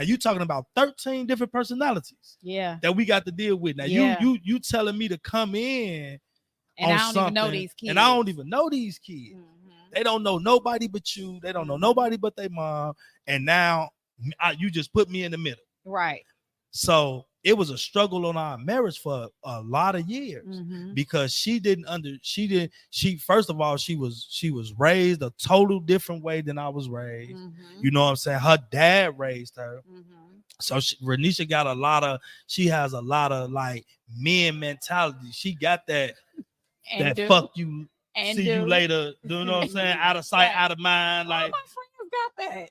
you talking about 13 different personalities that we got to deal with. Now you telling me to come in and I don't even know these kids. And I don't even know these kids. They don't know nobody but you. They don't know nobody but their mom. And now you just put me in the middle. Right. So it was a struggle on our marriage for a lot of years because she first of all, she was raised a total different way than I was raised. You know what I'm saying? Her dad raised her. So Renisha she has a lot of like men mentality. She got that fuck you, see you later. You know what I'm saying? Out of sight, out of mind. Like my friends got that.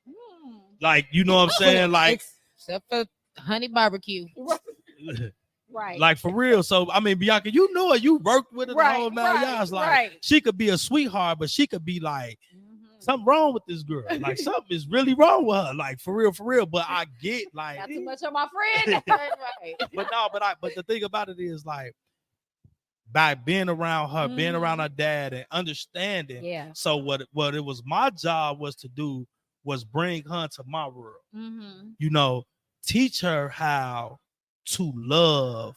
Like, you know what I'm saying? Like except for honey barbecue. Right. Like for real. So I mean, Bianca, you know her, you worked with her the whole 9 years. Like she could be a sweetheart, but she could be like something wrong with this girl. Like something is really wrong with her. Like for real. But I get like not too much of my friend. But the thing about it is like by being around her, being around her dad and understanding. Yeah. So what it was my job was to do was bring her to my world. Teach her how to love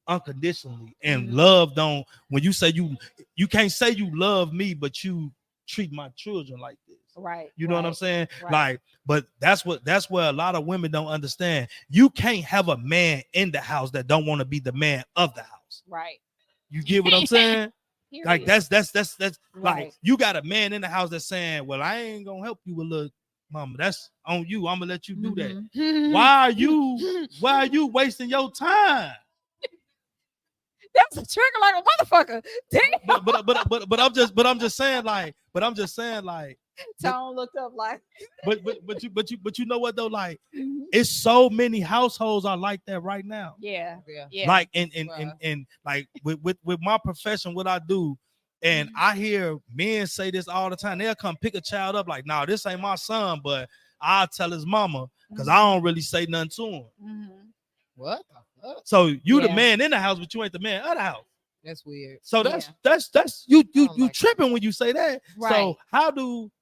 unconditionally. And love don't, when you say you can't say you love me, but you treat my children like this. Right. You know what I'm saying? Right. Like, but that's where a lot of women don't understand. You can't have a man in the house that don't want to be the man of the house. Right. You get what I'm saying? Like that's right. Like you got a man in the house that's saying, well, I ain't gonna help you with little mama. That's on you. I'm gonna let you do that. Why are you wasting your time? That's a trigger like a motherfucker. Damn. But I'm just saying like Tone looked up like but you know what though, like it's so many households are like that right now. Yeah. Like and like with my profession, what I do, and I hear men say this all the time. They'll come pick a child up like, nah, this ain't my son, but I'll tell his mama because I don't really say nothing to him. What the fuck? So you the man in the house, but you ain't the man of the house. That's weird. So that's you like tripping when you say that. Right. So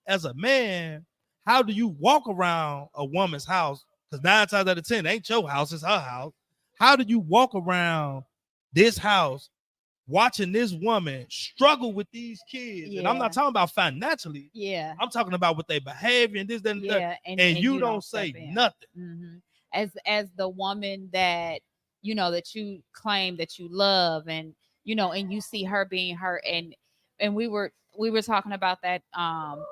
as a man, how do you walk around a woman's house? Because 9 times out of 10, it ain't your house, it's her house. How do you walk around this house watching this woman struggle with these kids? Yeah. And I'm not talking about financially. Yeah. I'm talking about with their behavior and this, that, and that. And you don't say nothing. As the woman that, that you claim that you love and, and you see her being her and we were talking about that,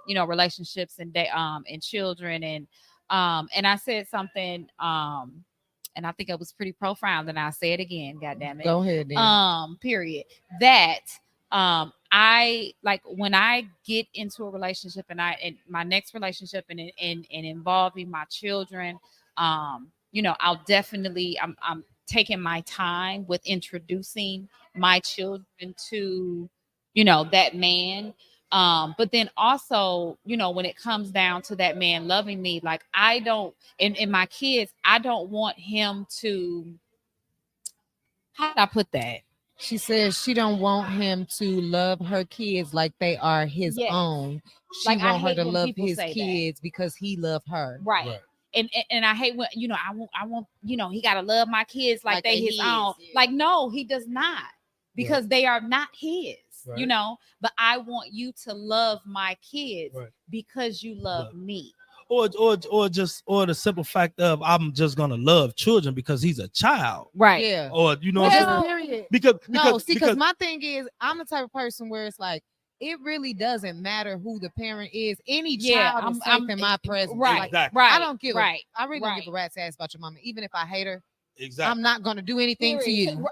relationships and children and I said something, and I think it was pretty profound, and I'll say it again. God damn it. Go ahead. Then. Period. That I like when I get into a relationship and my next relationship and involving my children, I'll definitely I'm taking my time with introducing my children to, that man. But then also, when it comes down to that man loving me, like I don't, and my kids, I don't want him to, how did I put that? She says she don't want him to love her kids like they are his own. She like, want her to love his kids because he loved her. Right. And I hate when, I want, he got to love my kids like they his own. Yeah. Like, no, he does not. because they are not his. Right. You know, but I want you to love my kids Right. because you love me. Or the simple fact of I'm just gonna love children because he's a child. Right. Yeah. Or you know, Well, period. Because Because my thing is, I'm the type of person where it's like, it really doesn't matter who the parent is. Any child is safe in my presence. Right. Like, Exactly. Right. I don't give right. I really don't Right. give a rat's ass about your mama, even if I hate her. exactly. I'm not gonna do anything to you.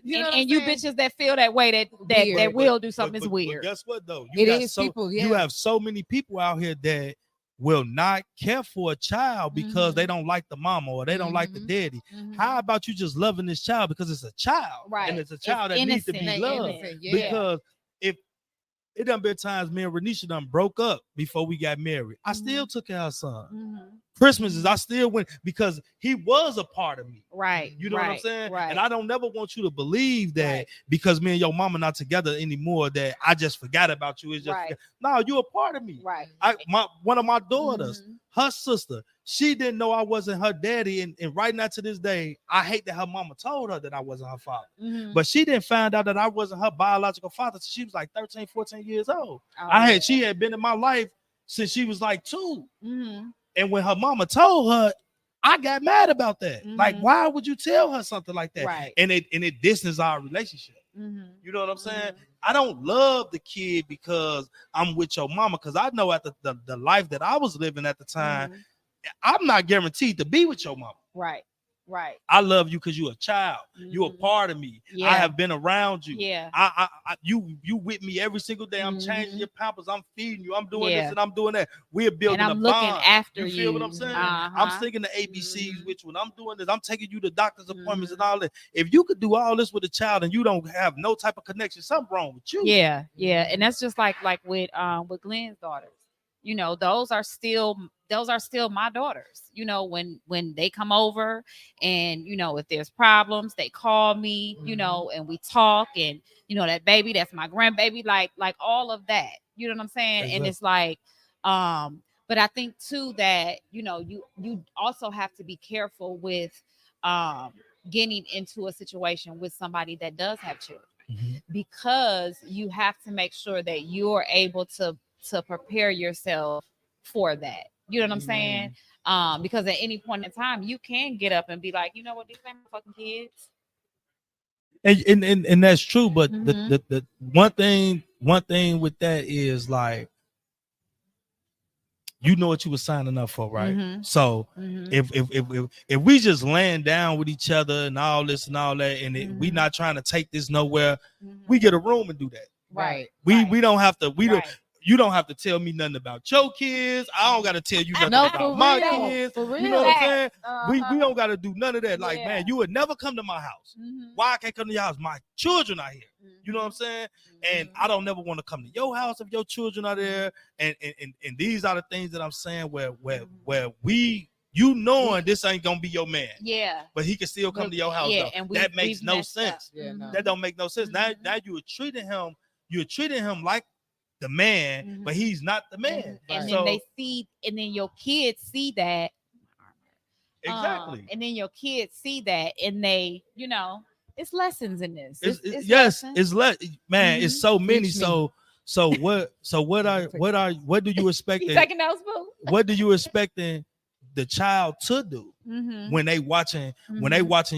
You know what I'm and you saying? bitches that feel that way that Weird. will do something is weird. But guess what though? It is people. Yeah. You have so many people out here that will not care for a child because they don't like the mama or they don't like the daddy. How about you just loving this child because it's a child, Right. and it's a child It's that needs to be innocent. loved. Innocent, yeah. Because if it done been times me and Renisha done broke up before we got married, I still took care of her son. Christmases, I still went because he was a part of me. Right. You know what I'm saying? Right. And I don't never want you to believe that Right. because me and your mama not together anymore that I just forgot about you. It's just Right. no, you're a part of me. Right. One of my daughters, Mhm. her sister, she didn't know I wasn't her daddy. And right now to this day, I hate that her mama told her that I wasn't her father. Mhm. But she didn't find out that I wasn't her biological father till she was like 13, 14 years old. Oh, She had been in my life since she was like 2. Mhm. And when her mama told her, I got mad about that. Like, Mhm. why would you tell her something like that? Right. And it distances our relationship. Mhm. You know what I'm saying? Mhm. I don't love the kid because I'm with your mama. Because I know at the life that I was living at the time, Mhm. I'm not guaranteed to be with your mama. Right. Right. I love you because you're a child. You're a Mhm. part of me. Yeah. I have been around you. Yeah. You with me every single day. I'm changing Mhm. your pampers. I'm feeding you. I'm doing Yeah. this and I'm doing that. We're building And I'm a looking bond. after You feel what I'm saying? I'm Uh-huh. singing the ABCs Mhm. with you. When I'm doing this, I'm taking you to doctor's appointments and Mhm. all that. If you could do all this with a child and you don't have no type of connection, something wrong with you. Yeah, yeah, and that's just like with Glenn's daughters. You know, those are still my daughters. You know, when they come over and you know if there's problems, they call me. You know, and we talk, and you know that baby, that's my grandbaby. Like all of that. You know what I'm saying? Exactly. And it's like, but I think too that you know you also have to be careful with getting into a situation with somebody that does have children. Because you have to make sure that you're able to prepare yourself for that. You know what I'm saying? Because at any point in time, you can get up and be like, you know what, these ain't my fucking kids. And that's true. But Mhm. the one thing with that is like, you know what you were signing up for, right? Mhm. So Mhm. if we just laying down with each other and all this and all that, and we Mhm. not trying to take this nowhere, Mhm. we get a room and do that. Right. We don't have to. Right. You don't have to tell me nothing about your kids. I don't got to tell you nothing No, about for my real. kids. For real. You know what I'm saying? Uh-huh. We don't got to do none of that. Like, Yeah. man, you would never come to my house. Mhm. Why I can't come to your house? My children are here. You know what I'm saying? And Mhm. I don't never want to come to your house if your children are there. And these are the things that I'm saying where we, you knowing this ain't gonna be your man, Yeah. but he can still come to your house. Yeah, though. and That makes we've no messed up. sense. Yeah, no. That don't make no sense. Mhm. Now you're treating him like the man, but he's not the man. And Right. then they see, and then your kids see that. Exactly. And then your kids see that, and they, you know, it's lessons in this. It's lessons. man. It's so many. Teach me. So what do you expect? You taking those, boo? What do you expecting the child to do Mm-hmm. when they watching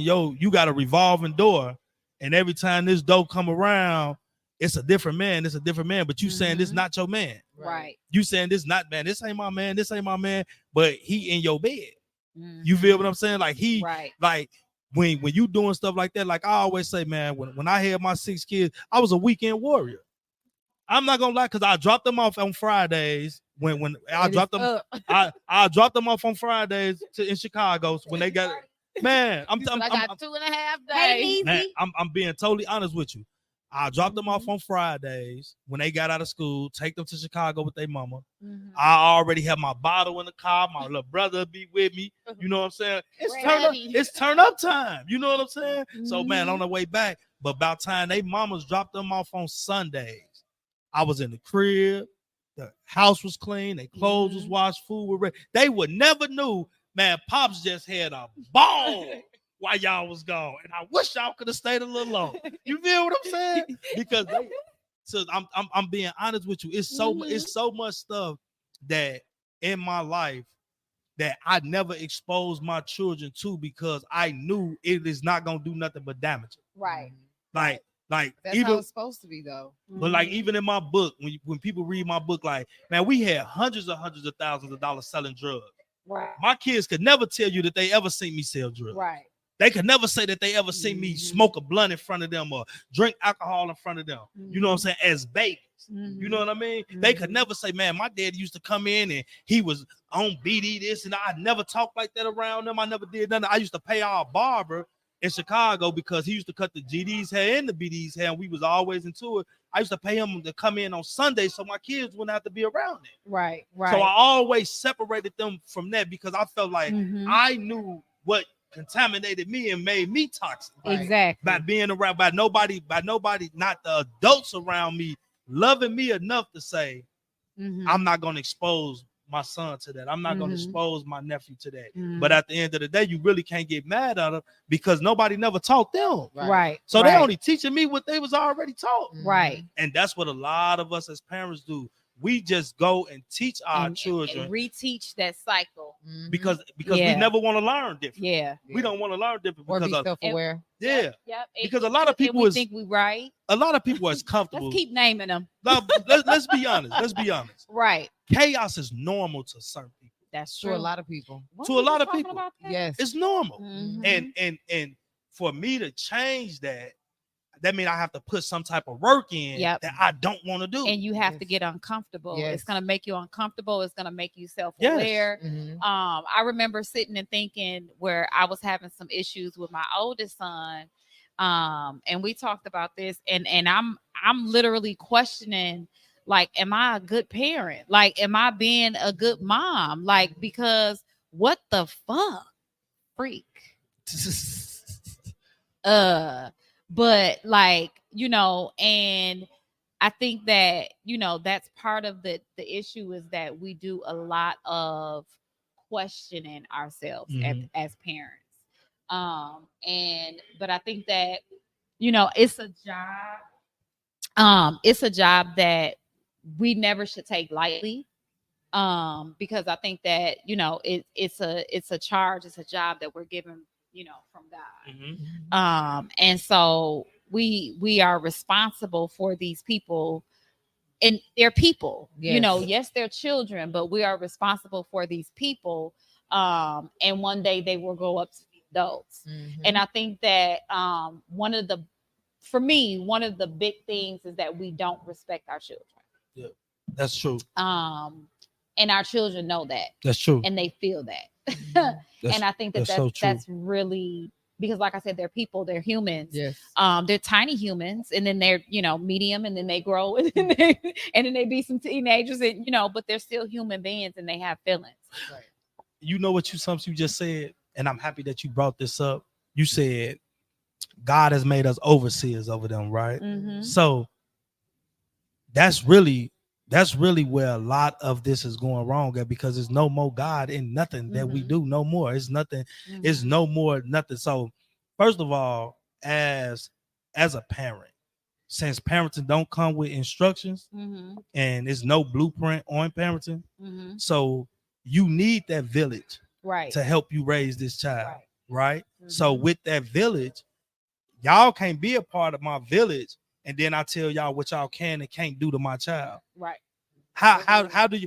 you got a revolving door, and every time this door come around, it's a different man. It's a different man. But you saying this Mhm. not your man. Right. You saying this not man. This ain't my man. This ain't my man. But he in your bed. You feel what I'm saying? Like he Right. like when you doing stuff like that, like I always say, man, when I had my 6 kids, I was a weekend warrior. I'm not gonna lie, because I dropped them off on Fridays when I dropped them. I dropped them off on Fridays in Chicago when they got man. I got 2.5 days. Hey, man, Easy. I'm being totally honest with you. I dropped them off on Fridays when they got out of school, take them to Chicago with their mama. Mhm. I already have my bottle in the car. My little brother be with me. You know what I'm saying? It's turn up time. You know what I'm saying? So man, on the way back, but about time they mamas dropped them off on Sundays, I was in the crib. The house was clean. Their clothes was washed. Food was ready. They would never knew, man. Pops just had a ball while y'all was gone, and I wish y'all could have stayed a little longer. You feel what I'm saying? Because so I'm being honest with you. It's so much stuff that in my life that I never exposed my children to because I knew it is not gonna do nothing but damage it. Right. Like that's even, how it's supposed to be though. But like even in my book, when people read my book, like, man, we had hundreds of thousands of dollars selling drugs. Right. My kids could never tell you that they ever seen me sell drugs. Right. They could never say that they ever seen me smoke a blunt in front of them or drink alcohol in front of them. You know what I'm saying? As babies. You know what I mean? They could never say, man, my dad used to come in and he was on BD this, and I never talked like that around them. I never did nothing. I used to pay our barber in Chicago because he used to cut the GD's hair and the BD's hair, and we was always into it. I used to pay him to come in on Sunday so my kids wouldn't have to be around it. Right. So I always separated them from that because I felt like I knew what contaminated me and made me toxic. Exactly. By being around by nobody, not the adults around me loving me enough to say, I'm not going to expose my son to that. I'm not going to expose my nephew to that. But at the end of the day, you really can't get mad at them because nobody never taught them. Right. So they only teaching me what they was already taught. Right. And that's what a lot of us as parents do. We just go and teach our children and reteach that cycle because we never want to learn different. Yeah. We don't want to learn different Or because be self-aware. Yep. Because a lot of people think we right. A lot of people is comfortable. Let's keep naming them. Let's be honest. Let's be honest. Right. Chaos is normal to certain people. That's true. To a lot of people. To a lot of people. Yes. It's normal. And for me to change that means I have to put some type of work in that I don't want to do. And you have to get uncomfortable. It's going to make you uncomfortable. It's going to make you self-aware. I remember sitting and thinking where I was having some issues with my oldest son. And we talked about this and I'm literally questioning, like, am I a good parent? Like, am I being a good mom? Like, because what the fuck? Freak. But like, and I think that, that's part of the issue is that we do a lot of questioning ourselves as parents. But I think that, it's a job that we never should take lightly. Because I think that, it's a charge, it's a job that we're given from God. And so we are responsible for these people, and they're people. Yes, they're children, but we are responsible for these people. And one day they will grow up to be adults. And I think that one of the big things is that we don't respect our children. Yeah, that's true. And our children know that. That's true. And they feel that. And I think that's really, because like I said, they're people, they're humans. Yes. They're tiny humans, and then they're, medium, and then they grow, and then they be some teenagers, and but they're still human beings and they have feelings. Right. You know what you just said, and I'm happy that you brought this up. You said God has made us overseers over them, right? So that's really where a lot of this is going wrong at, because there's no more God in nothing that we do. No more. It's nothing. It's no more nothing. So first of all, as a parent, since parenting don't come with instructions and there's no blueprint on parenting, so you need that village to help you raise this child, right? So with that village, y'all can't be a part of my village and then I tell y'all what y'all can and can't do to my child. Right. How do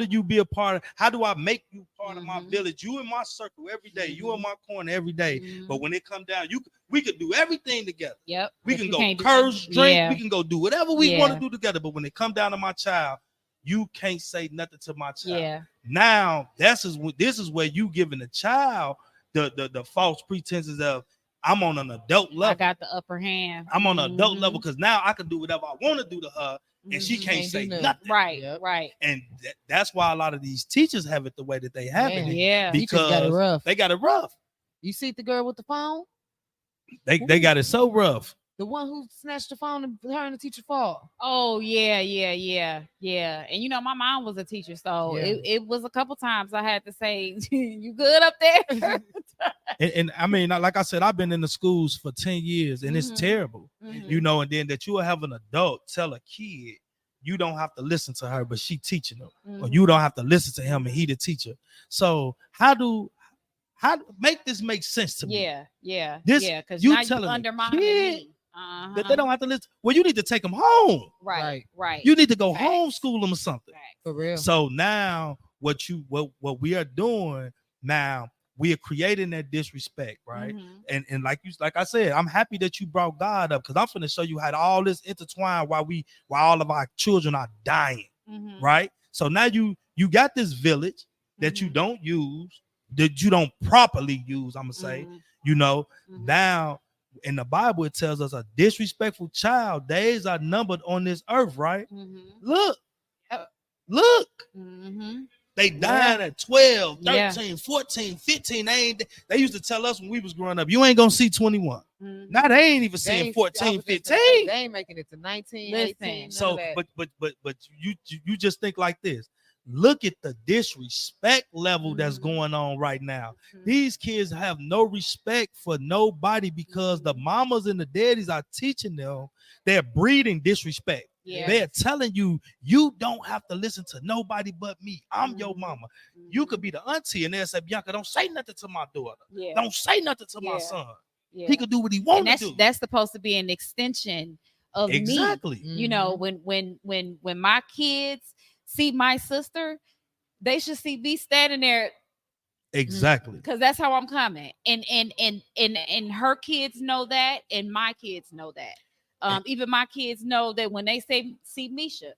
you be a part of, how do I make you part of my village? You in my circle every day, you in my corner every day. But when it come down, we could do everything together. Yep. We can go curse, drink, we can go do whatever we want to do together. But when it come down to my child, you can't say nothing to my child. Yeah. Now this is where you giving the child the false pretenses of, I'm on an adult level. I got the upper hand. I'm on an adult level because now I can do whatever I want to do to her, and she can't say nothing. Right, right. And that's why a lot of these teachers have it the way that they have it. Yeah, because got it rough. They got it rough. You see the girl with the phone? They got it so rough. The one who snatched the phone and her and the teacher fall. Oh yeah. And my mom was a teacher, so it was a couple times I had to say, "You good up there?" and I mean, like I said, I've been in the schools for 10 years, and it's terrible, and then that you will have an adult tell a kid you don't have to listen to her, but she teaching them, or you don't have to listen to him and he the teacher. So how make this make sense to me? Yeah. Because you telling undermining me. That they don't have to listen. Well, you need to take them home. Right. You need to go homeschool them or something. For real. So now what we are doing now, we are creating that disrespect, right? And like I said, I'm happy that you brought God up, because I'm going to show you how all this intertwined while all of our children are dying, right? So now you got this village that you don't use, that you don't properly use, I'm gonna say, now in the Bible it tells us a disrespectful child days are numbered on this earth, right? Look. They dying at 12, 13, 14, 15. They used to tell us when we was growing up, you ain't gonna see 21. Now they ain't even seeing 14, 15. They ain't making it to 19, 18. So but you just think like this. Look at the disrespect level that's going on right now. These kids have no respect for nobody because the mamas and the daddies are teaching them. They're breeding disrespect. They're telling you don't have to listen to nobody but me. I'm your mama. You could be the auntie and they'll say, Bianca, don't say nothing to my daughter. Don't say nothing to my son. He could do what he wants to do. That's supposed to be an extension of me. When my kids see my sister, they should see me standing there. Exactly. Because that's how I'm coming. And her kids know that, and my kids know that. Even my kids know that when they see Misha.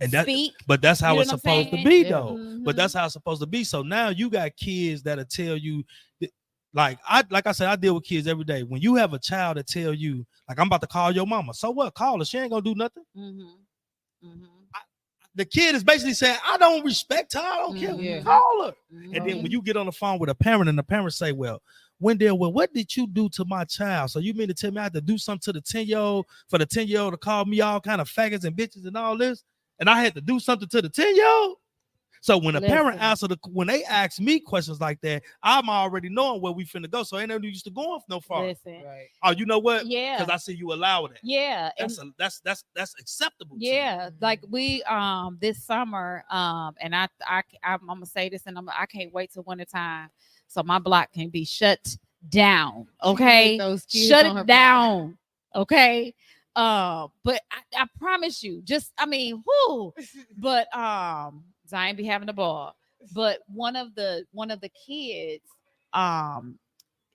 And that, speak, but that's how it's supposed to be, though. But that's how it's supposed to be. So now you got kids that'll tell you, like I said, I deal with kids every day. When you have a child that tell you, like, I'm about to call your mama. So what? Call her. She ain't gonna do nothing. The kid is basically saying, I don't respect her. I don't care. Call her. And then when you get on the phone with a parent and the parent say, well, Wendell, what did you do to my child? So you mean to tell me I had to do something to the 10-year-old for the 10-year-old to call me all kind of faggots and bitches and all this? And I had to do something to the 10-year-old? So when a parent when they ask me questions like that, I'm already knowing where we finna go. So ain't no use to going no far. Right. Oh, you know what? Yeah. Because I see you allow that. Yeah. That's acceptable. Yeah. Like we this summer, and I'm gonna say this, and I can't wait till wintertime so my block can be shut down. Okay. Shut it down. Okay. But I promise you, but Zion be having the ball. But one of the kids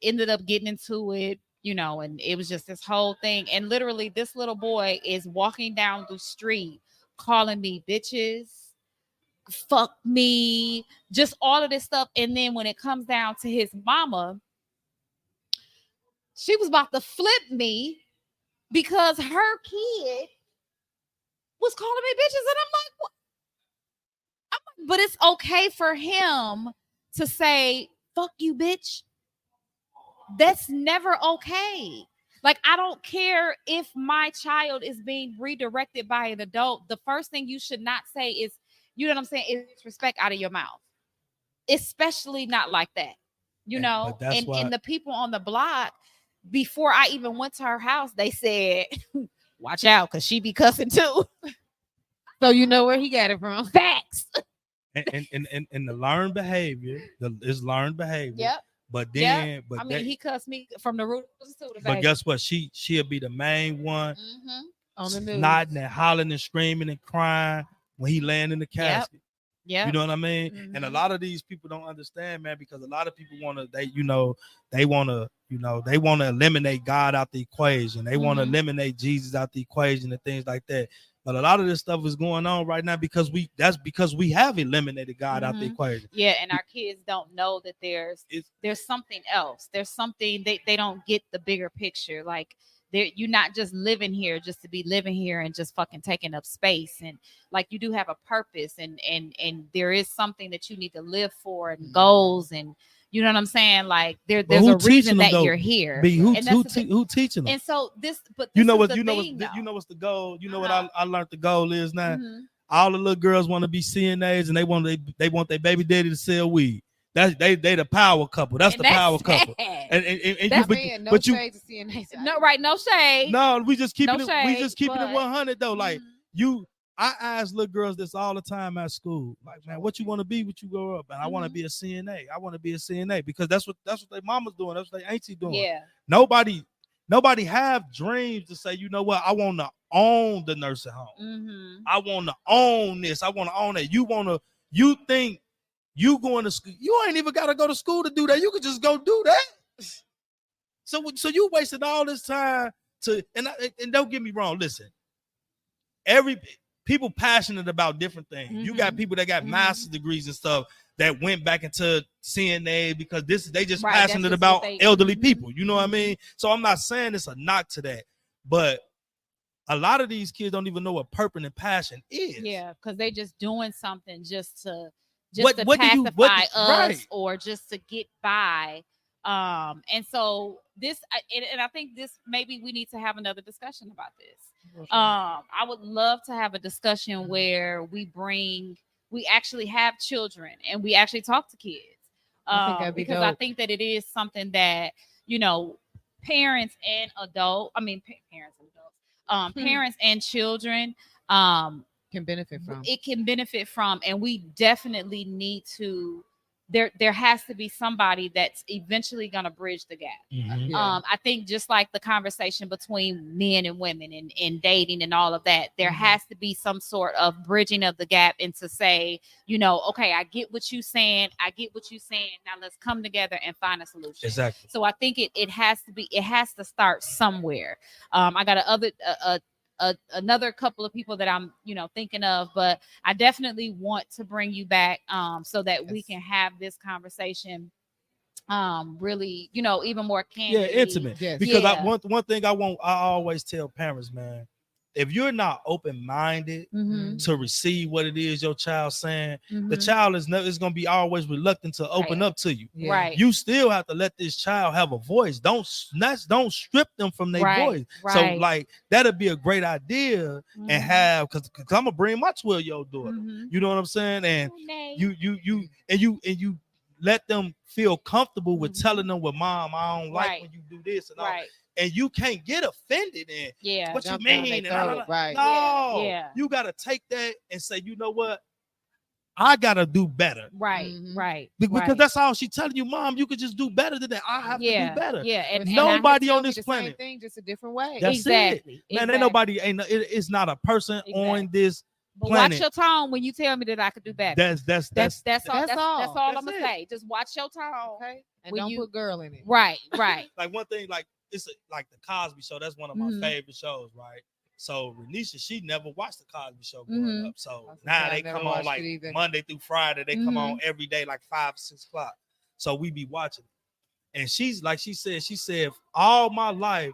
ended up getting into it, and it was just this whole thing. And literally this little boy is walking down the street calling me bitches, fuck me, just all of this stuff. And then when it comes down to his mama, she was about to flip me because her kid was calling me bitches. And I'm like, what? But it's okay for him to say, fuck you, bitch. That's never okay. Like, I don't care if my child is being redirected by an adult. The first thing you should not say is, you know what I'm saying, is respect out of your mouth. Especially not like that. And the people on the block, before I even went to her house, they said, watch out, because she be cussing too. So you know where he got it from. Facts. And the learned behavior is learned behavior. Yep. But then, yep. He cussed me from the root to the But guess what? She'll be the main one on the news, nodding and hollering and screaming and crying when he laying in the casket. Yeah, you know what I mean. And a lot of these people don't understand, man, because a lot of people want to eliminate God out the equation. They want to eliminate Jesus out the equation and things like that. But a lot of this stuff is going on right now because we have eliminated God out the equation. Yeah, and our kids don't know that there's something else. There's something they don't get the bigger picture. Like, you're not just living here just to be living here and just fucking taking up space. And like, you do have a purpose and there is something that you need to live for and goals and You know what I'm saying? Like there's who a reason teaching them, that though? you're here. B, who And that's the who teaching them? And so this, but You this know is what? the You know thing, what? You know what's the goal? You know what Uh-huh. I learned the goal is now. Mhm. All the little girls want to be CNAs, and they want their baby daddy to sell weed. That's they the power couple. That's And the power couple. sad. And That's you, no but you, shade to CNA. No, right? No shade. no, we just keeping No it. We shade, just keeping but- it 100 though. Like Mhm. I ask little girls this all the time at school. Like, man, what you want to be when you grow up? And I want to Mhm. be a CNA. I want to be a CNA because that's what their mama's doing. That's what their auntie doing. Yeah. Nobody have dreams to say, you know what? I want to own the nursing home. Mm-hmm. I want to own this. I want to own it. You think you going to school? You ain't even got to go to school to do that. You could just go do that. So you wasted all this time to and don't get me wrong. Listen, people passionate about different things. Mm-hmm. You got people that got Mm-hmm. master's degrees and stuff that went back into CNA because they just Right, passionate that's just about what they- elderly Mhm. people. You know what I Mhm. mean? So I'm not saying it's a knock to that, but a lot of these kids don't even know what purpose and passion is. Yeah, because they just doing something just to What do you- pacify us right. or just to get by. And so this, and I think this maybe we need to have another discussion about this. I would love to have a discussion where we actually have children and we actually talk to kids. I think that'd be Because I dope. think that it is something that, parents and adults, parents and adults, parents and children, Can benefit from. it can benefit from, and we definitely need to. There has to be somebody that's eventually going to bridge the gap. Mhm. Yeah. I think just like the conversation between men and women and dating and all of that, there Mhm. has to be some sort of bridging of the gap and to say, okay, I get what you're saying. Now let's come together and find a solution. Exactly. So I think it has to start somewhere. I got another couple of people that I'm, thinking of, but I definitely want to bring you back so that we Yes. can have this conversation really, even more Yeah, candidly. intimate. Yes. Because Yeah. one thing I always tell parents, man, if you're not open-minded Mhm, to receive what it is your child's saying, the mhm. child is going to be always reluctant to open Right. up to you. Yeah. Right. You still have to let this child have a voice. Don't strip them from their Right, voice. right. So like that'll be a great idea and Mhm, have because I'm gonna bring my 12-year-old daughter. mhm. You know what I'm saying? And Nay. you let them feel comfortable with Mhm. telling them, well, mom, I don't like Right. when you do this and all. Right. And you can't get offended and Yeah. what you Jump down mean? their And throat, right. No, Yeah. you gotta take that and say, you know what? I gotta do better. Right. Mhm. Right. Because right. that's all she's telling you, mom. You could just do better than that. I have to do better. Yeah. But And she nobody had to tell on me this the planet- Same thing, just a different way. That's exactly. Man, exactly. ain't nobody it's not a person on this But planet. watch your tone when you tell me that I could do better. That's That's all. That's That's all all. I'm That's gonna it. say. Just watch your tone. Okay. And When don't you- put girl in it. Right. Right. like one thing, like like the Cosby Show. That's one of my Mhm. favorite shows, right? So Renisha, she never watched the Cosby Show growing Mhm. up. So That's now okay, they I never come on watched like it either. Monday through Friday. They come on Mhm. every day, like 5, 6 o'clock. So we be watching it. And she's like, she said, all my life,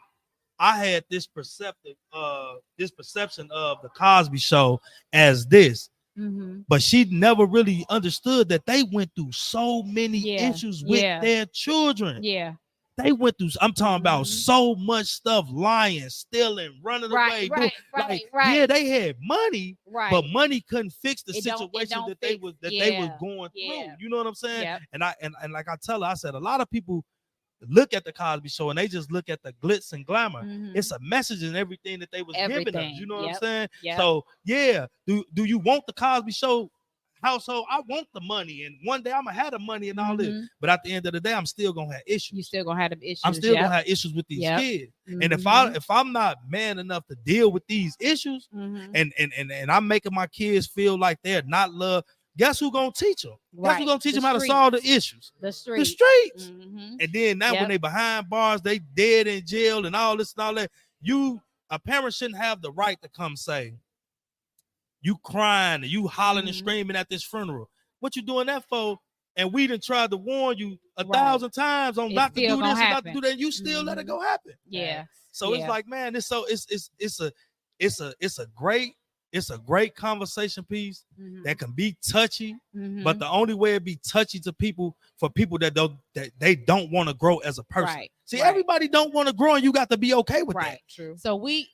I had this perception of the Cosby Show as this. Mm-hmm. But she never really understood that they went through so many Yeah, issues with yeah. their children. Yeah. They went through, I'm talking about Mhm. so much stuff, lying, stealing, running Right, away. right, right, like, right. Yeah, they had money, Right. but money couldn't fix the It don't situation that they fix- was they yeah, was going yeah. through. You know what I'm saying? Yep. And like I tell her, I said a lot of people look at the Cosby Show and they just look at the glitz and glamour. Mhm. It's a message in everything that they was giving us. Everything. You know what Yep. I'm saying? Yep. So yeah, do you want the Cosby Show household? I want the money, and one day I'm gonna have the money and all this. Mhm. But at the end of the day, I'm still gonna have issues. You still gonna have them issues. I'm still yep. gonna have issues with these Yep. kids. And Mhm. if I'm not man enough to deal with these issues, Mhm. and I'm making my kids feel like they're not loved, guess who gonna teach them? Guess Right. who gonna teach The them how to streets. solve the issues? The The street. streets. Mhm. And then now when Yep. they behind bars, they dead in jail and all this and all that. A parent shouldn't have the right to come say, you crying and you hollering and Mhm. screaming at this funeral. What you doing that for? And we done tried to warn you a Right. 1,000 times on It's not to still do gonna this and not to happen. do that. And you still let it Mhm. go happen. Yeah. So Yeah. it's like, man, it's a great it's a great conversation piece Mhm. that can be touchy, Mhm. but the only way it be touchy to people for people that they don't want to grow as a person. Right. See, right. everybody don't want to grow, and you got to be okay with Right. True. So we're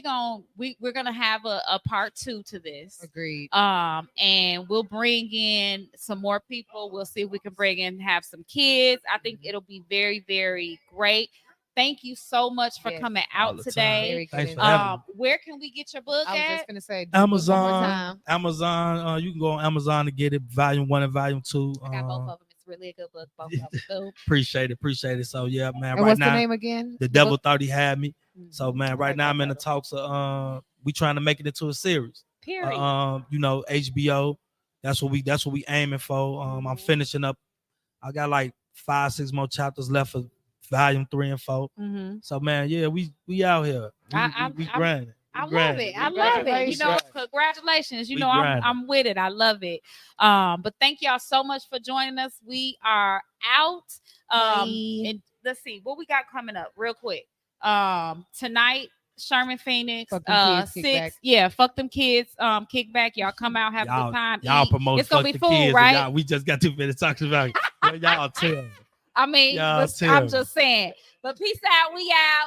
gonna have a part 2 to this. Agreed. And we'll bring in some more people. We'll see if we can bring in have some kids. I think it'll be very, very great. Thank you so much for Yes. coming All out the today. Very Thanks good. for having me. Where can we get your book I was at? just gonna say do the book one more time. Amazon. You can go on Amazon to get it, volume 1 and volume 2. I got both of them. It's really a good book. Both of them. So, Appreciate it. So yeah, man. And right what's now, the name again? The Devil book? Thought He Had Me. So man, right like now that I'm in the title. talks of we trying to make it into a series. period. You know, HBO. That's what we aiming for. I'm finishing up. I got like 5-6 more chapters left for volume 3 and 4. Mm-hmm. So man, yeah, we out here. We grinding. I love it. I love it. You know, congratulations. You know, I'm with it. I love it. But thank y'all so much for joining us. We are out. And let's see what we got coming up real quick. Tonight, Sherman Phoenix, Fuck them kids, 6. Kickback. Yeah, fuck them kids. Kickback. Y'all come out, have a good time. Y'all eat. promote. It's gonna be the food, kids, right? Y'all, we just got 2 minutes talking about it. Y'all tell. I mean, Y'all I'm tell. just saying. But peace out. We out.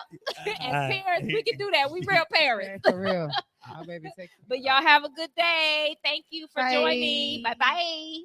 As parents, we can do that. We real parents. For real. Our baby takes But y'all have a good day. Thank you for joining. Bye bye.